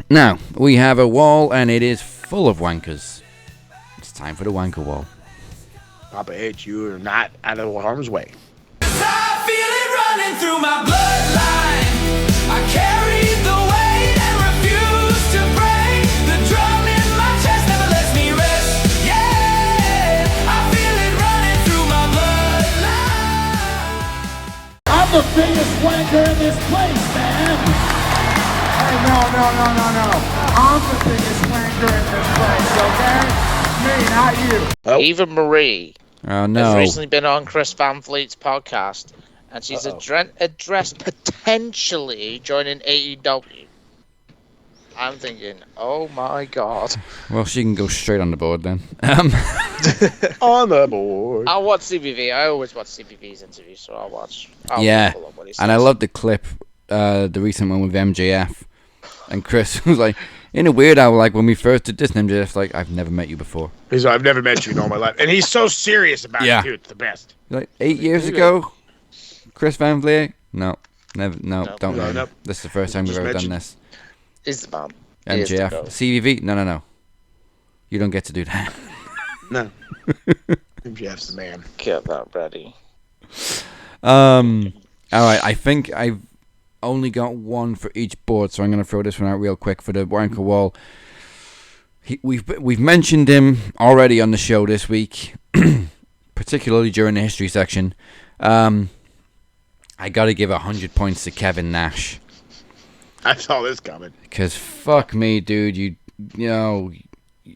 Now, we have a wall, and it is full of wankers. It's time for the wanker wall.
Papa H, you are not out of harm's way.
I feel it running through my bloodline. I carry the weight and refuse to break. The drum in my chest never lets me rest. Yeah, I feel it running through my bloodline.
I'm the biggest wanker in this place, man. Hey, no. I'm the biggest wanker in this place, okay? Me, not you.
Oh.
Eva Marie
Oh,
has
no.
recently been on Chris Van Vliet's podcast, and she's addressed potentially joining AEW. I'm thinking, oh my god.
Well, she can go straight on the board then.
On the board.
I'll watch CBV. I always watch CBV's interviews, so I'll
Yeah,
follow what he
and I
says.
love the clip, the recent one with MJF. And Chris was like, in a weird hour, like when we first did this, and MJF's like, I've never met you before.
He's like, I've never met you in all my life. And he's so serious about
Yeah.
it, dude. It's the best.
He's like, 8 years ago? Chris Van Vliet? No, never, no,
Nope.
don't know.
Nope.
This is the first time we've
Just
ever done
mentioned-
this.
Is the man. He is the
MJF.
goat.
CVV? No. You don't get to do that.
No. MJF's the man.
Get that ready.
Alright, I think I've only got one for each board, so I'm going to throw this one out real quick for the Wanker Wall. We've mentioned him already on the show this week, particularly during the history section. I got to give 100 points to Kevin Nash.
I saw this coming.
Because fuck me, dude. You know,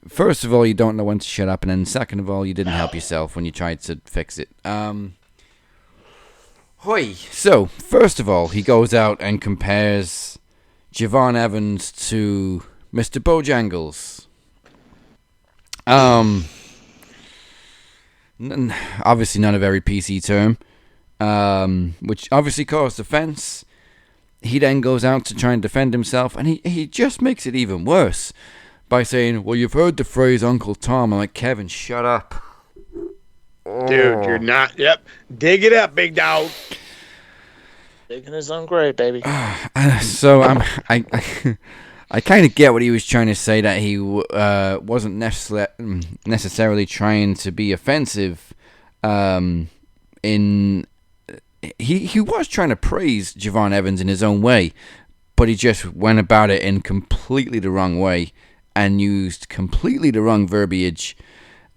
first of all, you don't know when to shut up, and then second of all, you didn't help yourself when you tried to fix it. So, first of all, he goes out and compares Javon Evans to Mr. Bojangles. Obviously not a very PC term, which obviously caused offense. He then goes out to try and defend himself, and he just makes it even worse by saying, well, you've heard the phrase Uncle Tom. I'm like, Kevin, shut up.
Dude, you're not. Yep. Dig it up, big dog.
Digging his own grave, baby.
So I kind of get what he was trying to say, that he wasn't necessarily trying to be offensive. He was trying to praise Javon Evans in his own way, but he just went about it in completely the wrong way and used completely the wrong verbiage,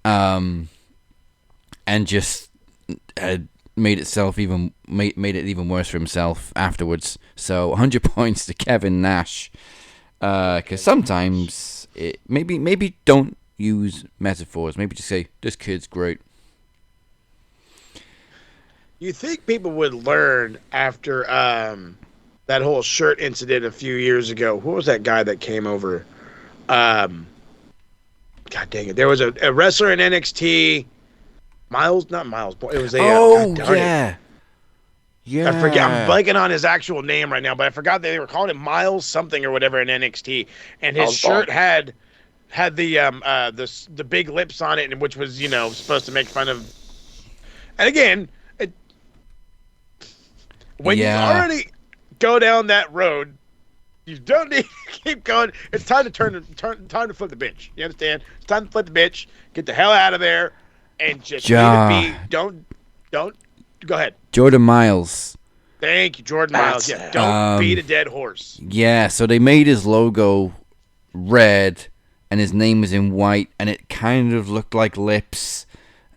and just made it even worse for himself afterwards. So 100 points to Kevin Nash. Because sometimes maybe don't use metaphors. Maybe just say, this kid's great.
You think people would learn after that whole shirt incident a few years ago? Who was that guy that came over? God dang it. There was a wrestler in NXT. Not Miles. It was a...
yeah. Yeah.
I forget. I'm blanking on his actual name right now, but I forgot that they were calling him Miles something or whatever in NXT. And his shirt had the big lips on it, which was, supposed to make fun of... And again... When you already go down that road, you don't need to keep going. It's time to time to flip the bitch. You understand? It's time to flip the bitch. Get the hell out of there, and just leave it be. Don't. Go ahead.
Jordan Miles.
Thank you, Jordan Miles. Yeah, don't beat a dead horse.
Yeah. So they made his logo red, and his name was in white, and it kind of looked like lips,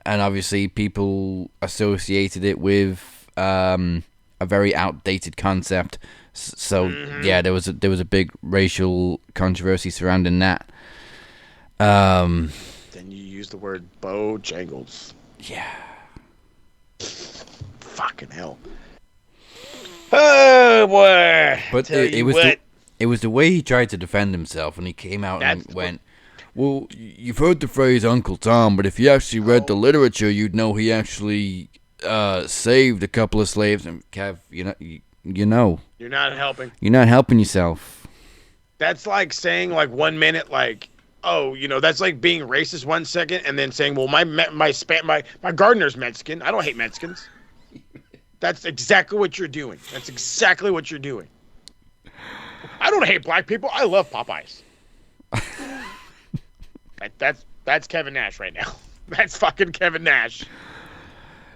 and obviously people associated it with a very outdated concept. So yeah, there was a big racial controversy surrounding that.
Then you use the word Bojangles.
Yeah.
Fucking hell. Oh boy.
But it was the way he tried to defend himself, and he came out and went, well, you've heard the phrase Uncle Tom, but if you actually read the literature, you'd know he actually saved a couple of slaves. And Kev, you know. You're not helping. You're not helping yourself.
That's like saying, like, 1 minute, like, oh, that's like being racist 1 second, and then saying, well, my gardener's Mexican. I don't hate Mexicans. That's exactly what you're doing. I don't hate black people. I love Popeyes. That's Kevin Nash right now. That's fucking Kevin Nash.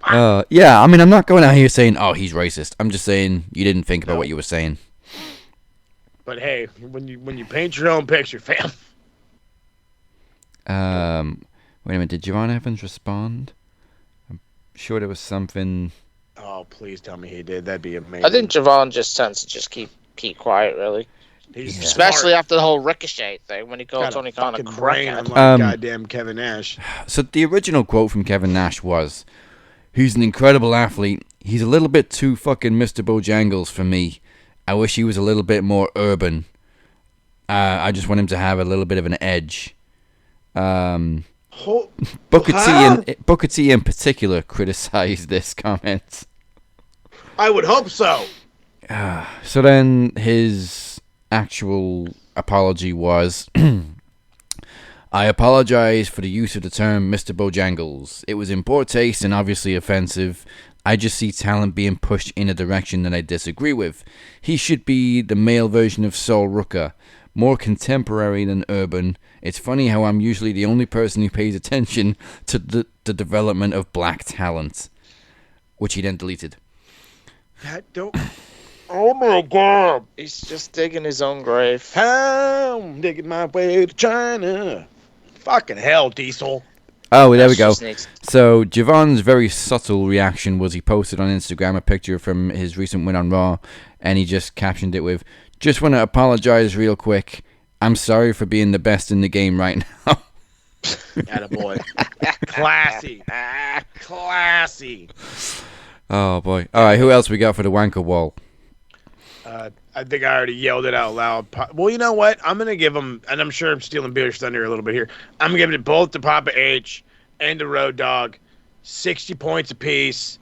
Yeah, I mean, I'm not going out here saying, oh, he's racist. I'm just saying you didn't think about what you were saying.
But hey, when you paint your own picture, fam.
Wait a minute, did Javon Evans respond? I'm sure there was something...
Oh, please tell me he did. That'd be amazing.
I think Javon just tends to just keep quiet, really. Especially after the whole Ricochet thing, when he called Tony Khan a crackhead.
Goddamn Kevin Nash.
So the original quote from Kevin Nash was, he's an incredible athlete. He's a little bit too fucking Mr. Bojangles for me. I wish he was a little bit more urban. I just want him to have a little bit of an edge. Booker T in particular criticized this comment.
I would hope so.
So then his actual apology was, I apologize for the use of the term Mr. Bojangles. It was in poor taste and obviously offensive. I just see talent being pushed in a direction that I disagree with. He should be the male version of Sol Ruka, more contemporary than urban. It's funny how I'm usually the only person who pays attention to the development of black talent. Which he then deleted.
Oh my God.
He's just digging his own grave.
I'm digging my way to China. Fucking hell, Diesel.
Oh, there we go.
Just needs-
So Javon's very subtle reaction was he posted on Instagram a picture from his recent win on Raw, and he just captioned it with, "Just want to apologize real quick. I'm sorry for being the best in the game right now."
Attaboy. Classy. Classy.
Oh boy. All right, who else we got for the wanker wall?
I think I already yelled it out loud. Well, you know what? I'm going to give them, and I'm sure I'm stealing Beer's thunder a little bit here. I'm giving it both to Papa H and to Road Dogg. 60 points apiece.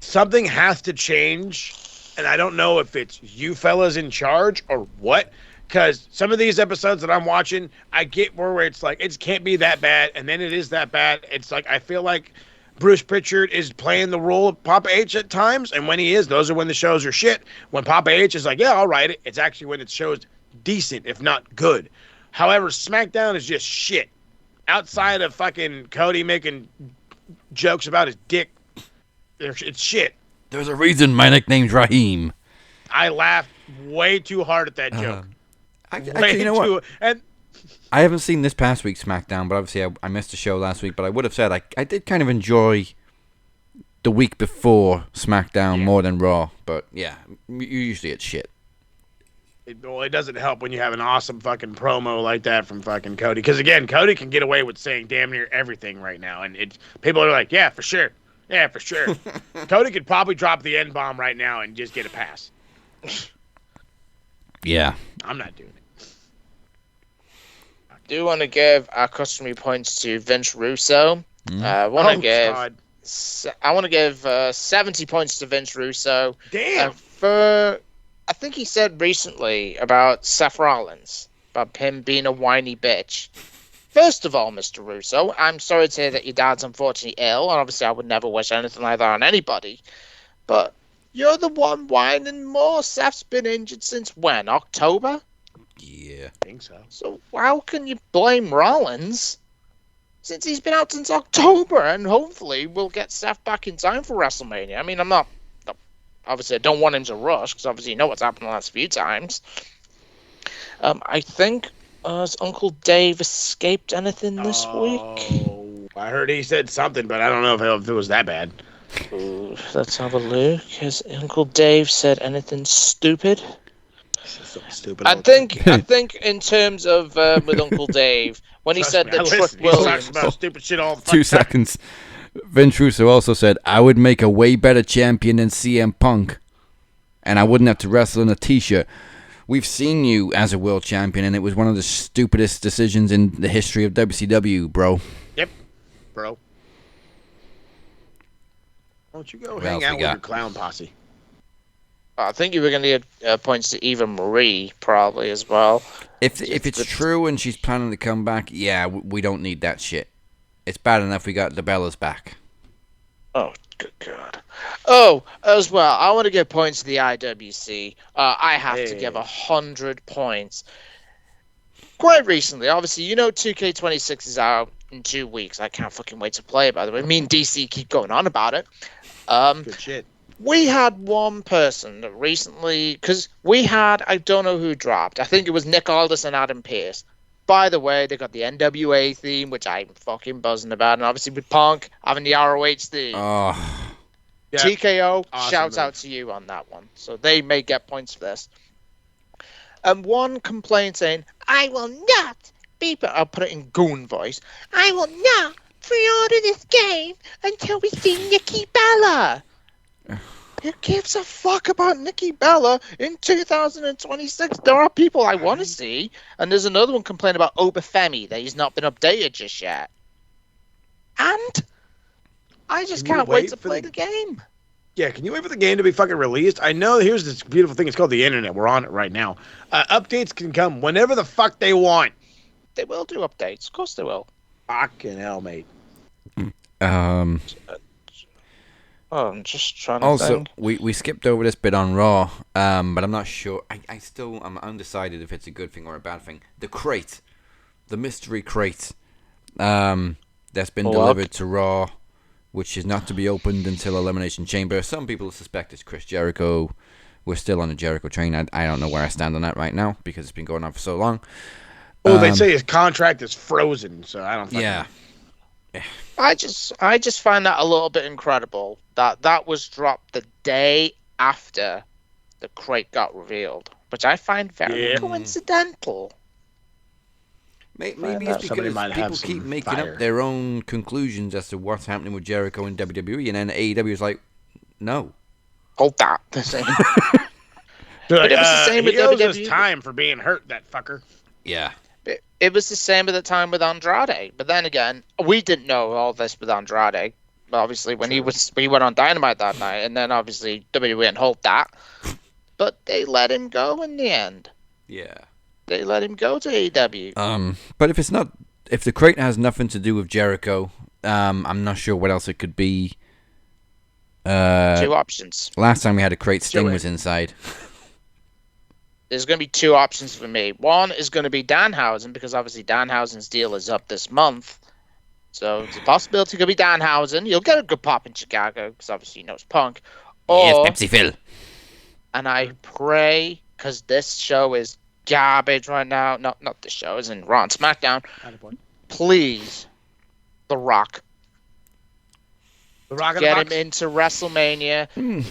Something has to change, and I don't know if it's you fellas in charge or what, because some of these episodes that I'm watching, I get where it's like, it can't be that bad, and then it is that bad. It's like, I feel like Bruce Pritchard is playing the role of Papa H at times, and when he is, those are when the shows are shit. When Papa H is like, yeah, I'll write it, it's actually when it shows decent, if not good. However, SmackDown is just shit. Outside of fucking Cody making jokes about his dick, it's shit.
There's a reason my nickname's Raheem.
I laughed way too hard at that joke.
Actually, you know what?
And
I haven't seen this past week's SmackDown, but obviously I missed the show last week. But I would have said I did kind of enjoy the week before SmackDown more than Raw. But yeah, usually it's shit.
it doesn't help when you have an awesome fucking promo like that from fucking Cody. Because again, Cody can get away with saying damn near everything right now, and people are like, yeah, for sure. Yeah, for sure. Cody could probably drop the N-bomb right now and just get a pass.
Yeah.
I'm not doing it.
Do want to give our customary points to Vince Russo. I want to give 70 points to Vince Russo.
Damn.
I think he said recently about Seth Rollins, about him being a whiny bitch. First of all, Mr. Russo, I'm sorry to hear that your dad's unfortunately ill, and obviously I would never wish anything like that on anybody. But you're the one whining more. Seth's been injured since when? October?
Yeah.
I think so.
So how can you blame Rollins? Since he's been out since October, and hopefully we'll get Seth back in time for WrestleMania. I mean, obviously I don't want him to rush, because obviously you know what's happened the last few times. I think, has Uncle Dave escaped anything this week?
I heard he said something, but I don't know if it was that bad.
Ooh, let's have a look. Has Uncle Dave said anything stupid?
So stupid.
I think in terms of with Uncle Dave, when he said that Trick
He
Williams,
talks about stupid shit all the
2 seconds. Vince Russo also said, I would make a way better champion than CM Punk, and I wouldn't have to wrestle in a t-shirt. We've seen you as a world champion, and it was one of the stupidest decisions in the history of WCW, bro.
Yep, bro. Why don't you go
What
hang
else
out
we
with
got?
your clown posse?
I think you were going to give points to Eva Marie probably as well.
If it's true and she's planning to come back, yeah, we don't need that shit. It's bad enough we got the Bellas back.
Oh, good God. Oh, as well, I want to give points to the IWC. I have to give 100 points. Quite recently, obviously, you know 2K26 is out in 2 weeks. I can't fucking wait to play it, by the way. Me and DC keep going on about it.
Good shit.
We had one person that recently, because we had, I don't know who dropped. I think it was Nick Aldis and Adam Pearce. By the way, they got the NWA theme, which I'm fucking buzzing about. And obviously with Punk having the ROH theme.
Oh,
Yeah.
TKO,
Awesome
shouts
move.
out to you on that one. So they may get points for this. And one complaint saying, I will not be, I'll put it in goon voice, I will not pre-order this game until we see Nikki Bella. Who gives a fuck about Nikki Bella in 2026? There are people I want to see. And there's another one complaining about Obafemi that he's not been updated just yet. And I just
Can you
can't wait
wait
to
for
play
the-
the game.
Yeah, can you wait for the game to be fucking released? I know here's this beautiful thing. It's called the internet. We're on it right now. Updates can come whenever the fuck they want.
They will do updates. Of course they will.
Fucking hell, mate.
Oh, I'm just trying to
also,
think.
we skipped over this bit on Raw, but I'm not sure. I'm undecided if it's a good thing or a bad thing. The crate, the mystery crate, that's been delivered to Raw, which is not to be opened until Elimination Chamber. Some people suspect it's Chris Jericho. We're still on the Jericho train. I don't know where I stand on that right now because it's been going on for so long.
Well, they say his contract is frozen, so I don't fucking
Yeah.
I just find that a little bit incredible that was dropped the day after the crate got revealed, which I find very
Yeah.
coincidental.
Maybe it's
Somebody
because
might have
people keep
some
making
fire.
up their own conclusions as to what's happening with Jericho and WWE, and then AEW is like, no.
Hold that. The same.
But
it was the same with
he owes us
WWE.
time for being hurt, that fucker.
Yeah.
It was the same at the time with Andrade, but then again, we didn't know all this with Andrade. Obviously, when we went on Dynamite that night, and then obviously WWE and hold that, but they let him go in the end.
Yeah.
They let him go to AEW.
But if the crate has nothing to do with Jericho, I'm not sure what else it could be.
Two options.
Last time we had a crate, Sting was inside.
There's going to be two options for me. One is going to be Danhausen, because obviously Danhausen's deal is up this month. So it's a possibility it could be Danhausen. You'll get a good pop in Chicago, because obviously he knows Punk.
Yes,
Or,
Pepsi Phil.
and I pray, because this show is garbage right now. Not this show, as in Raw and SmackDown. Please, The Rock.
The Rock in
Get
the
him
box.
into WrestleMania.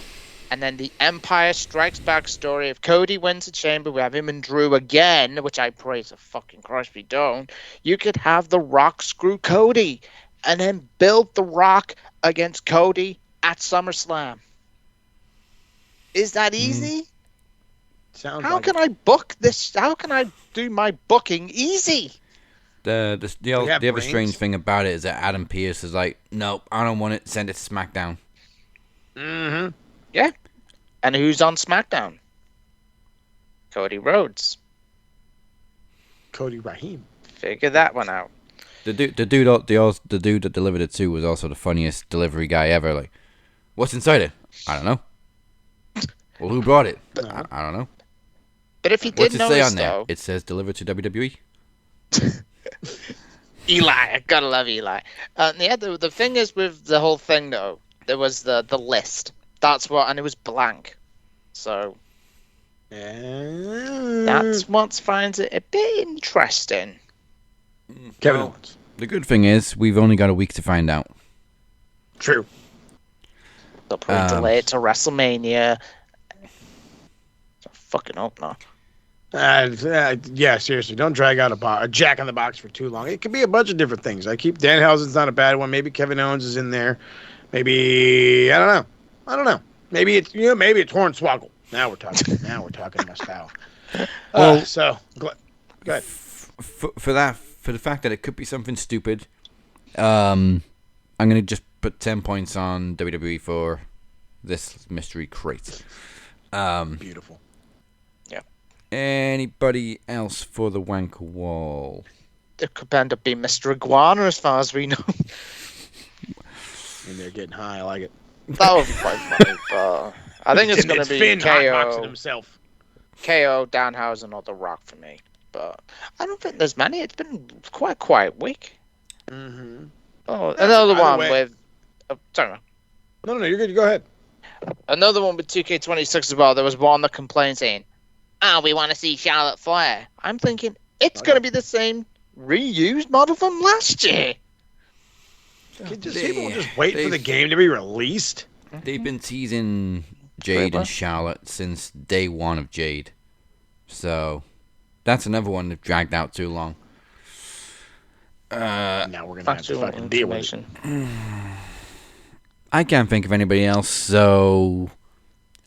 And then the Empire Strikes Back story. If Cody wins the Chamber, we have him and Drew again, which I pray to fucking Christ we don't. You could have The Rock screw Cody and then build The Rock against Cody at SummerSlam. Is that easy?
Sounds
How
like
can I book this? How can I do my booking easy?
The
have
other
brains?
strange thing about it is that Adam Pearce is like, nope, I don't want it. Send it to SmackDown.
Mm-hmm.
Yeah. And who's on SmackDown? Cody Rhodes.
Cody Raheem.
Figure that one out.
The dude that delivered it too was also the funniest delivery guy ever. Like, what's inside it? I don't know. Well, who brought it? I don't know.
But if he
What's
did
it say
notice,
on there?
though,
It says delivered to WWE.
Eli, I gotta love Eli. Yeah, the thing is with the whole thing though, there was the list. That's what, and it was blank. So that's what finds it a bit interesting.
Kevin
Well,
Owens.
The good thing is we've only got a week to find out.
True.
They'll probably delay it to WrestleMania. I fucking hope not.
Yeah, seriously, don't drag out a Jack in the Box for too long. It could be a bunch of different things. I keep Danhausen's not a bad one. Maybe Kevin Owens is in there. Maybe I don't know. Maybe it's Hornswoggle. Now we're talking my style.
Well,
Go ahead.
For the fact that it could be something stupid, I'm gonna just put 10 points on WWE for this mystery crate.
Beautiful.
Anybody else for the wanker wall?
It could end up being Mr. Iguana as far as we know.
And they're getting high. I like it.
That would be quite funny, but I think it's going to be
Finn hotboxing
KO,
himself.
Danhausen, or The Rock for me. But I don't think there's many. It's been quite a quiet week.
Mm-hmm.
Oh, another
By the
one
way-
with... sorry, man.
No, you're good. You go ahead.
Another one with 2K26 as well. There was one that complained saying, we want to see Charlotte Flair. I'm thinking, it's going to be the same reused model from last year.
People just wait for the game to be released.
They've been teasing Jade and Charlotte since day one of Jade. So, that's another one that dragged out too long.
Now we're going to have to fucking deal with it.
I can't think of anybody else, so...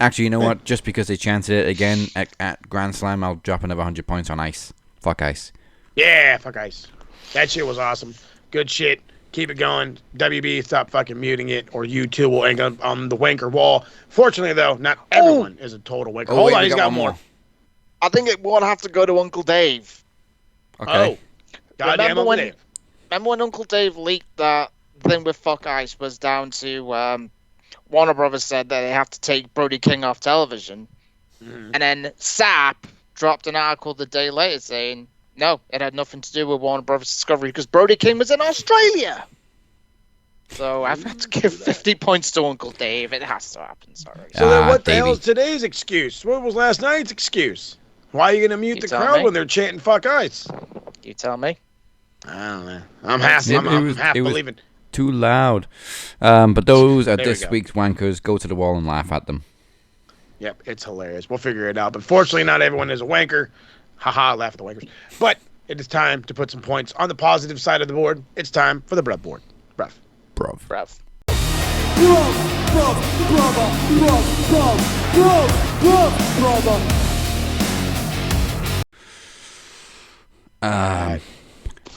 Actually, you know what? Just because they chanted it again at Grand Slam, I'll drop another 100 points on Ice. Fuck Ice.
Yeah, fuck Ice. That shit was awesome. Good shit. Keep it going. WB, stop fucking muting it, or you too will end up on the wanker wall. Fortunately, though, not everyone is a total wanker. Hold
wait,
on,
we
he's got
one
more.
I think it would have to go to Uncle Dave.
Okay.
Oh, goddamn Uncle Dave.
Remember when Uncle Dave leaked that thing with Fuck Ice was down to Warner Brothers said that they have to take Brody King off television. And then SAP dropped an article the day later saying, no, it had nothing to do with Warner Brothers Discovery because Brody King was in Australia. So I've had to give 50 points to Uncle Dave. It has to happen, sorry.
So then what the
Davey.
hell is today's excuse? What was last night's excuse? Why are you going to mute
You
the
tell
crowd
me.
when they're chanting fuck Ice?
You tell me.
I don't know. I'm half
It was
believing.
too loud. But those are
There we
this
go.
week's wankers. Go to the wall and laugh at them.
Yep, it's hilarious. We'll figure it out. But fortunately, not everyone is a wanker. Haha, laugh at the wankers. But it is time to put some points on the positive side of the board. It's time for the bruv board. Bruv.
Bruv.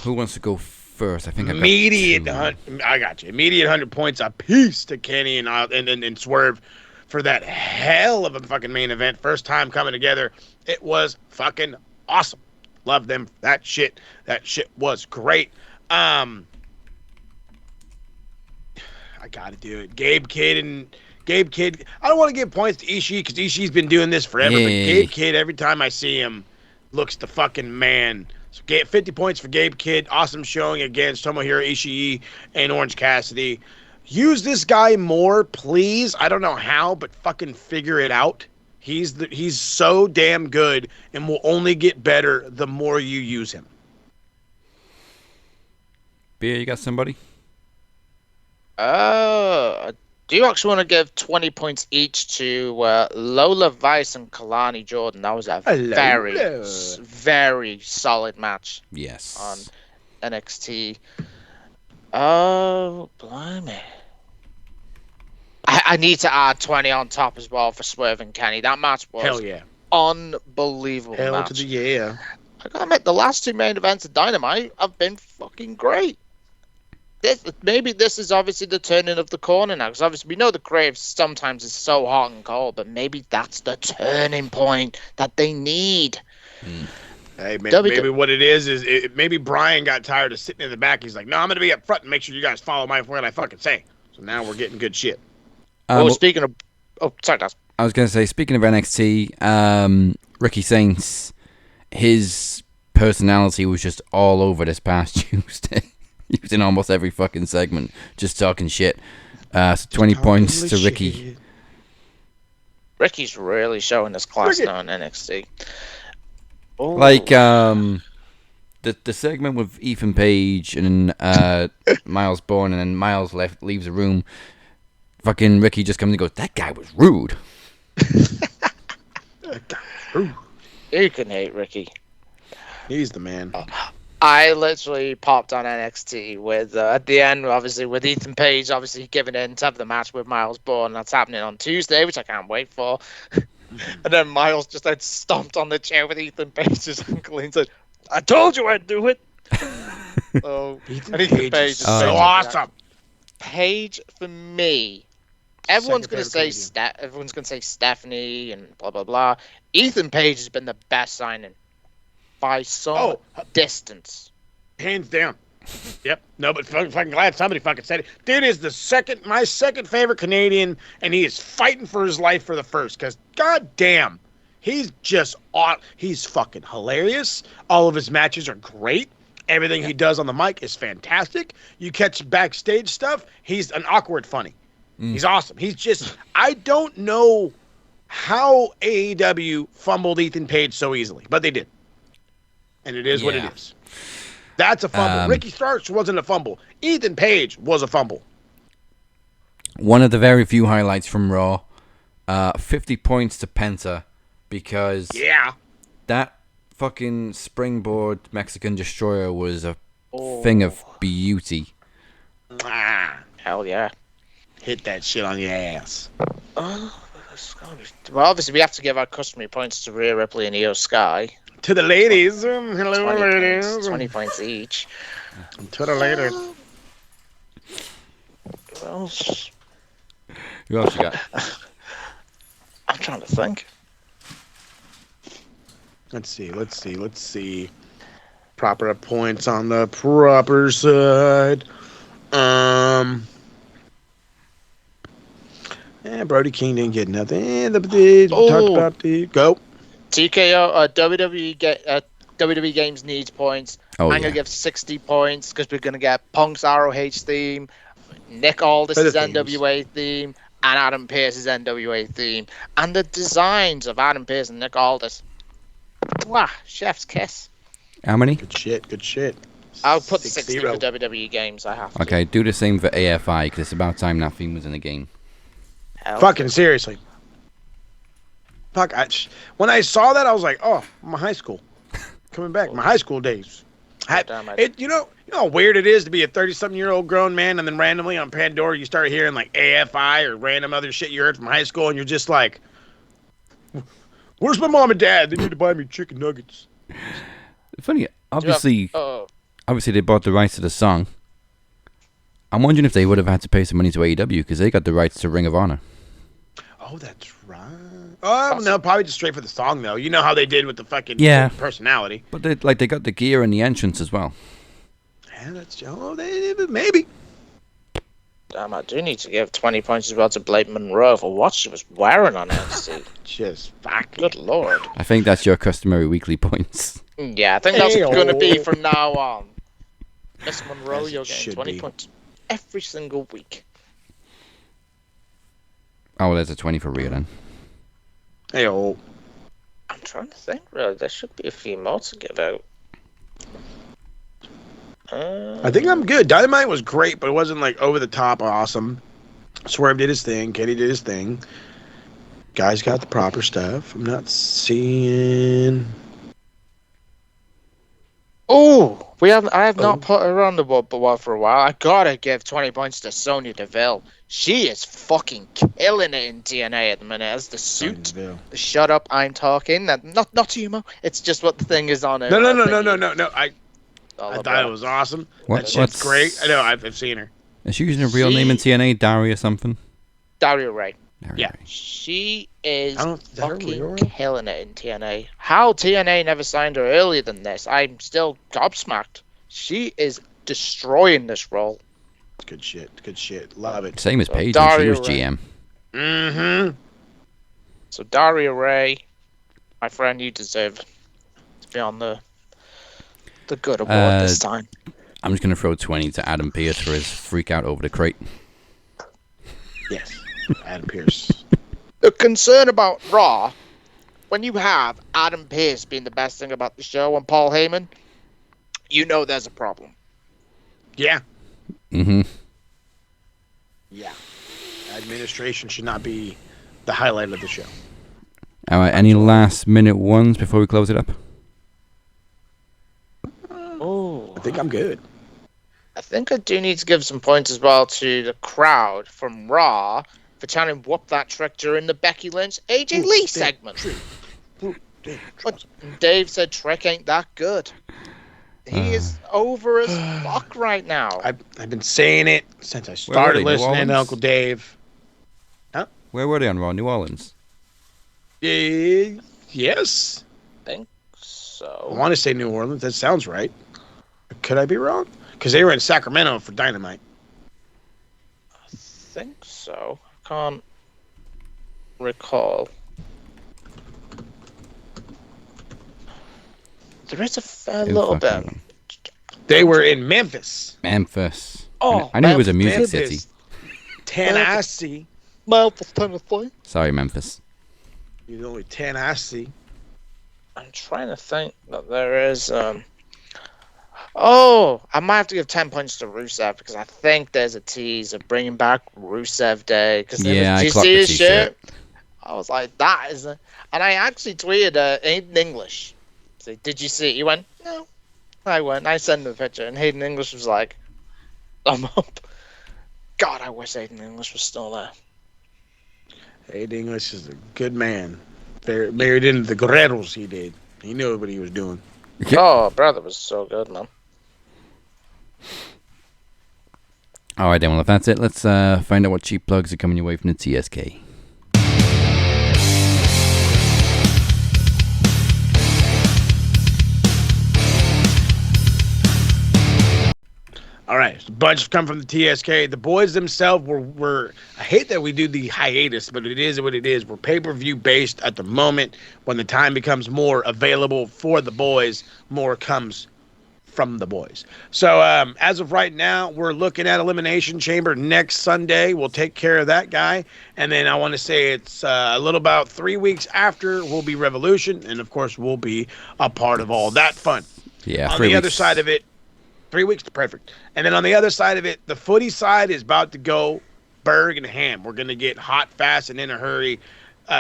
Who wants to go first? I think I've got
Immediate,
two.
I got you. Immediate 100 points apiece to Kenny and Swerve for that hell of a fucking main event. First time coming together. It was fucking awesome. Love them. That shit was great. I gotta do it. Gabe Kidd. I don't want to give points to Ishii because Ishii's been doing this forever. But Gabe Kidd, every time I see him, looks the fucking man. So 50 points for Gabe Kidd. Awesome showing against Tomohiro Ishii and Orange Cassidy. Use this guy more, please. I don't know how, but fucking figure it out. He's so damn good and will only get better the more you use him.
Beer, you got somebody?
I do actually want to give 20 points each to Lola Vice and Kelani Jordan. That was a very solid match
Yes.
on NXT. Oh, blimey. I need to add 20 on top as well for Swerve and Kenny. That match was
Hell yeah.
unbelievable
Hell
match.
to the yeah.
I gotta admit, the last two main events of Dynamite have been fucking great. Maybe this is obviously the turning of the corner now, because obviously we know the Crave sometimes is so hot and cold, but maybe that's the turning point that they need.
Hey, maybe what it is maybe Brian got tired of sitting in the back. He's like, no, I'm going to be up front and make sure you guys follow what I fucking say. So now we're getting good shit.
Speaking of... Oh, sorry, Daz.
I was going to say, speaking of NXT, Ricky Saints, his personality was just all over this past Tuesday. He was in almost every fucking segment, just talking shit. So 20 points to Ricky.
Shit.
Ricky's really showing his class now in NXT. Oh.
Like, the segment with Ethan Page and Miles Bourne, and then Miles leaves the room. Fucking Ricky just comes and goes, that guy was rude.
You can hate Ricky.
He's the man.
I literally popped on NXT with, at the end, obviously, with Ethan Page, obviously giving in to have the match with Miles Bourne. That's happening on Tuesday, which I can't wait for. And then Miles just had stomped on the chair with Ethan Page's uncle and said, I told you I'd do it. So, Ethan Page is
so awesome.
Page, for me, everyone's going to say
Canadian.
Stephanie and blah, blah, blah. Ethan Page has been the best signing by some distance.
Hands down. Yep. No, but fucking glad somebody fucking said it. Dude is my second favorite Canadian, and he is fighting for his life for the first, because goddamn, he's just he's fucking hilarious. All of his matches are great. Everything he does on the mic is fantastic. You catch backstage stuff, he's an awkward funny. He's awesome. He's just, I don't know how AEW fumbled Ethan Page so easily, but they did. And it is what it is. That's a fumble. Ricky Starks wasn't a fumble. Ethan Page was a fumble.
One of the very few highlights from Raw, 50 points to Penta, because that fucking springboard Mexican Destroyer was a thing of beauty.
Hell yeah.
Hit that shit on your ass.
Well, obviously we have to give our customary points to Rhea Ripley and Io Sky.
To the ladies. Hello,
20
ladies.
points, 20 points each.
To the ladies.
Who else?
Who else you got?
I'm trying to think.
Let's see. Proper points on the proper side. Brody King didn't get nothing. We talked about the go.
TKO, WWE Games needs points. I'm going to give 60 points because we're going to get Punk's ROH theme, Nick Aldis' NWA theme, and Adam Pearce's NWA theme. And the designs of Adam Pearce and Nick Aldis. Wow, chef's kiss.
How many?
Good shit.
I'll put
60
60 for WWE games. I have to.
Okay, do the same for AFI, because it's about time that theme was in the game.
Hell.
Fucking seriously. Fuck, when I saw that, I was like, oh, my high school. Coming back, my high school days. You know how weird it is to be a 30-something-year-old grown man, and then randomly on Pandora you start hearing like AFI or random other shit you heard from high school, and you're just like, where's my mom and dad? They need to buy me chicken nuggets.
Funny, obviously they bought the rights to the song. I'm wondering if they would have had to pay some money to AEW, because they got the rights to Ring of Honor.
Oh, that's right. Oh, no, probably just straight for the song, though. You know how they did with the fucking personality.
But they got the gear and the entrance as well.
Yeah, maybe.
Damn, I do need to give 20 points as well to Blake Monroe for what she was wearing on NXT.
Just fucking.
Good lord.
I think that's your customary weekly points.
Yeah, I think that's going to be from now on. Miss Monroe, you're getting 20 points every single week.
Oh, there's a 20 for Rhea then.
Hey-oh.
I'm trying to think, really. There should be a few more to give out.
I think I'm good. Dynamite was great, but it wasn't like over the top awesome. Swerve did his thing. Kenny did his thing. Guys got the proper stuff. I'm not seeing.
Oh, I have not put her on the board for a while. I gotta give 20 points to Sonya Deville. She is fucking killing it in TNA at the minute as the suit. The shut up, I'm talking. Not humor. It's just what the thing is on it.
No. I thought it was awesome. That shit's great. I know. I've seen her.
Is she using a real name in TNA? Daria something?
Daria Ray.
Yeah.
She is fucking killing it in TNA. How TNA never signed her earlier than this, I'm still gobsmacked. She is destroying this role.
Good shit. Love it.
Same as Paige when she was GM.
Mm-hmm.
So Daria Ray, my friend, you deserve to be on the good award this time.
I'm just going to throw 20 to Adam Pearce for his freak out over the crate.
Yes. Adam Pearce.
The concern about Raw, when you have Adam Pearce being the best thing about the show and Paul Heyman, you know there's a problem.
Yeah.
Mm-hmm.
Yeah. Administration should not be the highlight of the show.
All right, any last minute ones before we close it up?
I think I'm good.
I think I do need to give some points as well to the crowd from Raw for trying to whoop that trick during the Becky Lynch AJ Lee segment. But Dave said Trick ain't that good. He is over as fuck right now.
I've been saying it since I started listening to Uncle Dave. Huh?
Where were they on Raw? New Orleans?
Yes.
I think so.
I want to say New Orleans. That sounds right. Could I be wrong? Because they were in Sacramento for Dynamite.
I think so. Can't recall. There is a fair little bit.
They were in Memphis.
Oh, I knew it was a music city.
Tennessee.
Memphis, Tennessee.
Sorry, Memphis.
You're only Tennessee.
I'm trying to think that there is. Oh, I might have to give 10 points to Rusev because I think there's a tease of bringing back Rusev Day. Because
yeah,
did you
I clocked
see
the
his
t-shirt.
shirt? I was like, that is. And I actually tweeted Hayden English. So, did you see it? He went, no. I went. I sent him a picture, and Hayden English was like, I'm up. God, I wish Hayden English was still there.
Hayden English is a good man. Married into the Guerreros, he did. He knew what he was doing.
Oh, brother was so good, man.
All right, then. Well, if that's it, let's find out what cheap plugs are coming your way from the TSK.
All right, a bunch have come from the TSK. The boys themselves were I hate that we do the hiatus, but it is what it is. We're pay-per-view based at the moment. When the time becomes more available for the boys, more comes from the boys. So as of right now, we're looking at Elimination Chamber next Sunday. We'll take care of that guy. And then I want to say it's a little about 3 weeks after will be Revolution. And, of course, we'll be a part of all that fun.
Yeah,
on the other side of it, 3 weeks to perfect. And then on the other side of it, the footy side is about to go Berg and ham. We're going to get hot, fast, and in a hurry.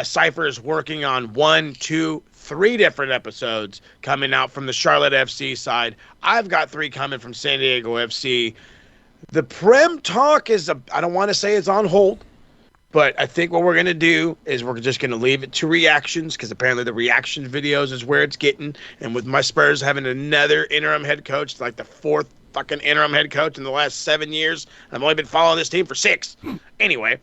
Cypher is working on 1, 2, 3 different episodes coming out from the Charlotte FC side. I've got 3 coming from San Diego FC. The Prem talk is, I don't want to say it's on hold, but I think what we're going to do is we're just going to leave it to reactions, because apparently the reaction videos is where it's getting. And with my Spurs having another interim head coach, like the 4th fucking interim head coach in the last 7 years, I've only been following this team for 6. Anyway,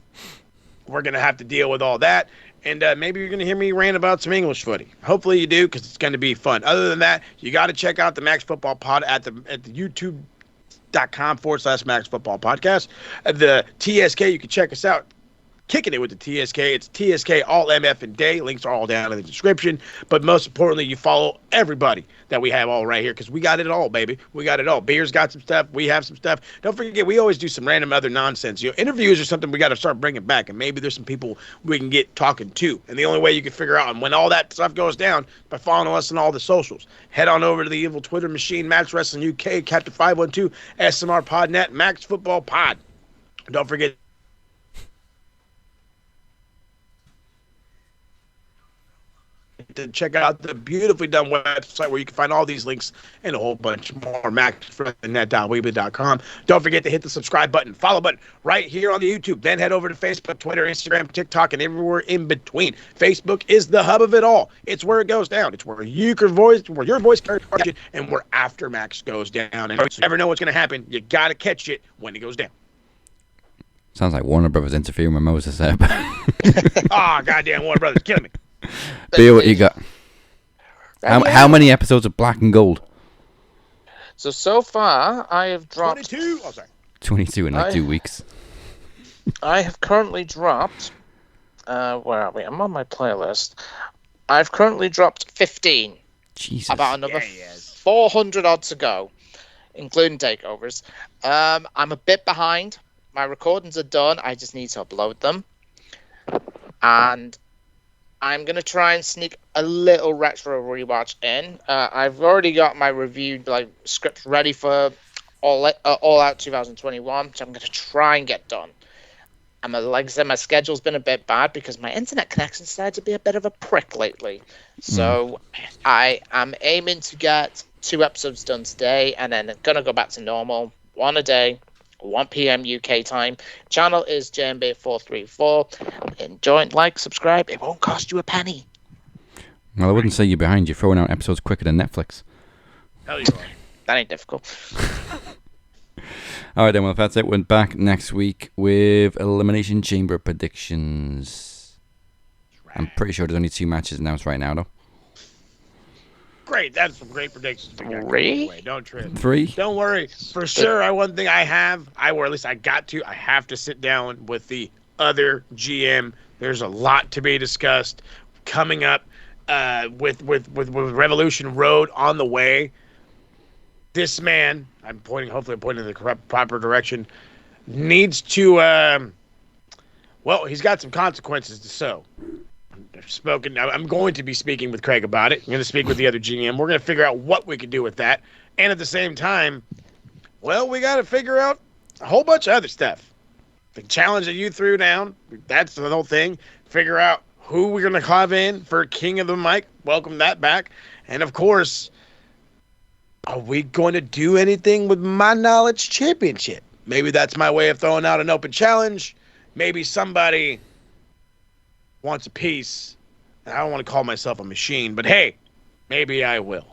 we're going to have to deal with all that. And maybe you're going to hear me rant about some English footy. Hopefully you do, because it's going to be fun. Other than that, you got to check out the Max Football Pod at the youtube.com/Max Football Podcast. The TSK, you can check us out. Kicking it with the TSK. It's TSK All MF and Day. Links are all down in the description. But most importantly, you follow everybody that we have all right here, because we got it all, baby. We got it all. Beer's got some stuff. We have some stuff. Don't forget, we always do some random other nonsense. Interviews are something we got to start bringing back, and maybe there's some people we can get talking to. And the only way you can figure out when all that stuff goes down, by following us on all the socials. Head on over to the evil Twitter machine, Max Wrestling UK, Captain 512, SMR Podnet, Max Football Pod. Don't forget to check out the beautifully done website where you can find all these links and a whole bunch more. MaxFreshNet.weebly.com. Don't forget to hit the subscribe button, follow button right here on the YouTube. Then head over to Facebook, Twitter, Instagram, TikTok, and everywhere in between. Facebook is the hub of it all. It's where it goes down. It's where your voice carries, and where After Max goes down. And if you never know what's going to happen, you got to catch it when it goes down.
Sounds like Warner Brothers interfering with Moses there.
Goddamn Warner Brothers, killing me.
Bill, what you got? How many episodes of Black and Gold?
So far, I have dropped
22. Oh, sorry.
22 in like 2 weeks.
I have currently dropped. Where are we? I'm on my playlist. I've currently dropped 15.
Jesus.
About another 400 odd to go, including takeovers. I'm a bit behind. My recordings are done. I just need to upload them. And I'm going to try and sneak a little retro rewatch in. I've already got my review script ready for All Out 2021, which I'm going to try and get done. Like I said, my schedule's been a bit bad because my internet connection started to be a bit of a prick lately. So I am aiming to get 2 episodes done today, and then going to go back to normal, 1 a day. 1 p.m. UK time. Channel is JMB434. Enjoy, like, subscribe. It won't cost you a penny.
Well, I wouldn't say you're behind. You're throwing out episodes quicker than Netflix.
Hell you are.
That ain't difficult.
All right, then. Well, that's it. We're back next week with Elimination Chamber predictions. Right. I'm pretty sure there's only 2 matches announced right now, though.
Great, that's some great predictions.
3?
Don't trip.
3?
Don't worry. For sure, one thing I have to sit down with the other GM. There's a lot to be discussed coming up with Revolution Road on the way. This man, hopefully I'm pointing in the proper direction, needs to, he's got some consequences to sow. I'm going to be speaking with Craig about it. I'm going to speak with the other GM. We're going to figure out what we can do with that. And at the same time, we got to figure out a whole bunch of other stuff. The challenge that you threw down, that's the whole thing. Figure out who we're going to have in for King of the Mic. Welcome that back. And, of course, are we going to do anything with My Knowledge Championship? Maybe that's my way of throwing out an open challenge. Maybe somebody wants a piece. I don't want to call myself a machine, but hey, maybe I will.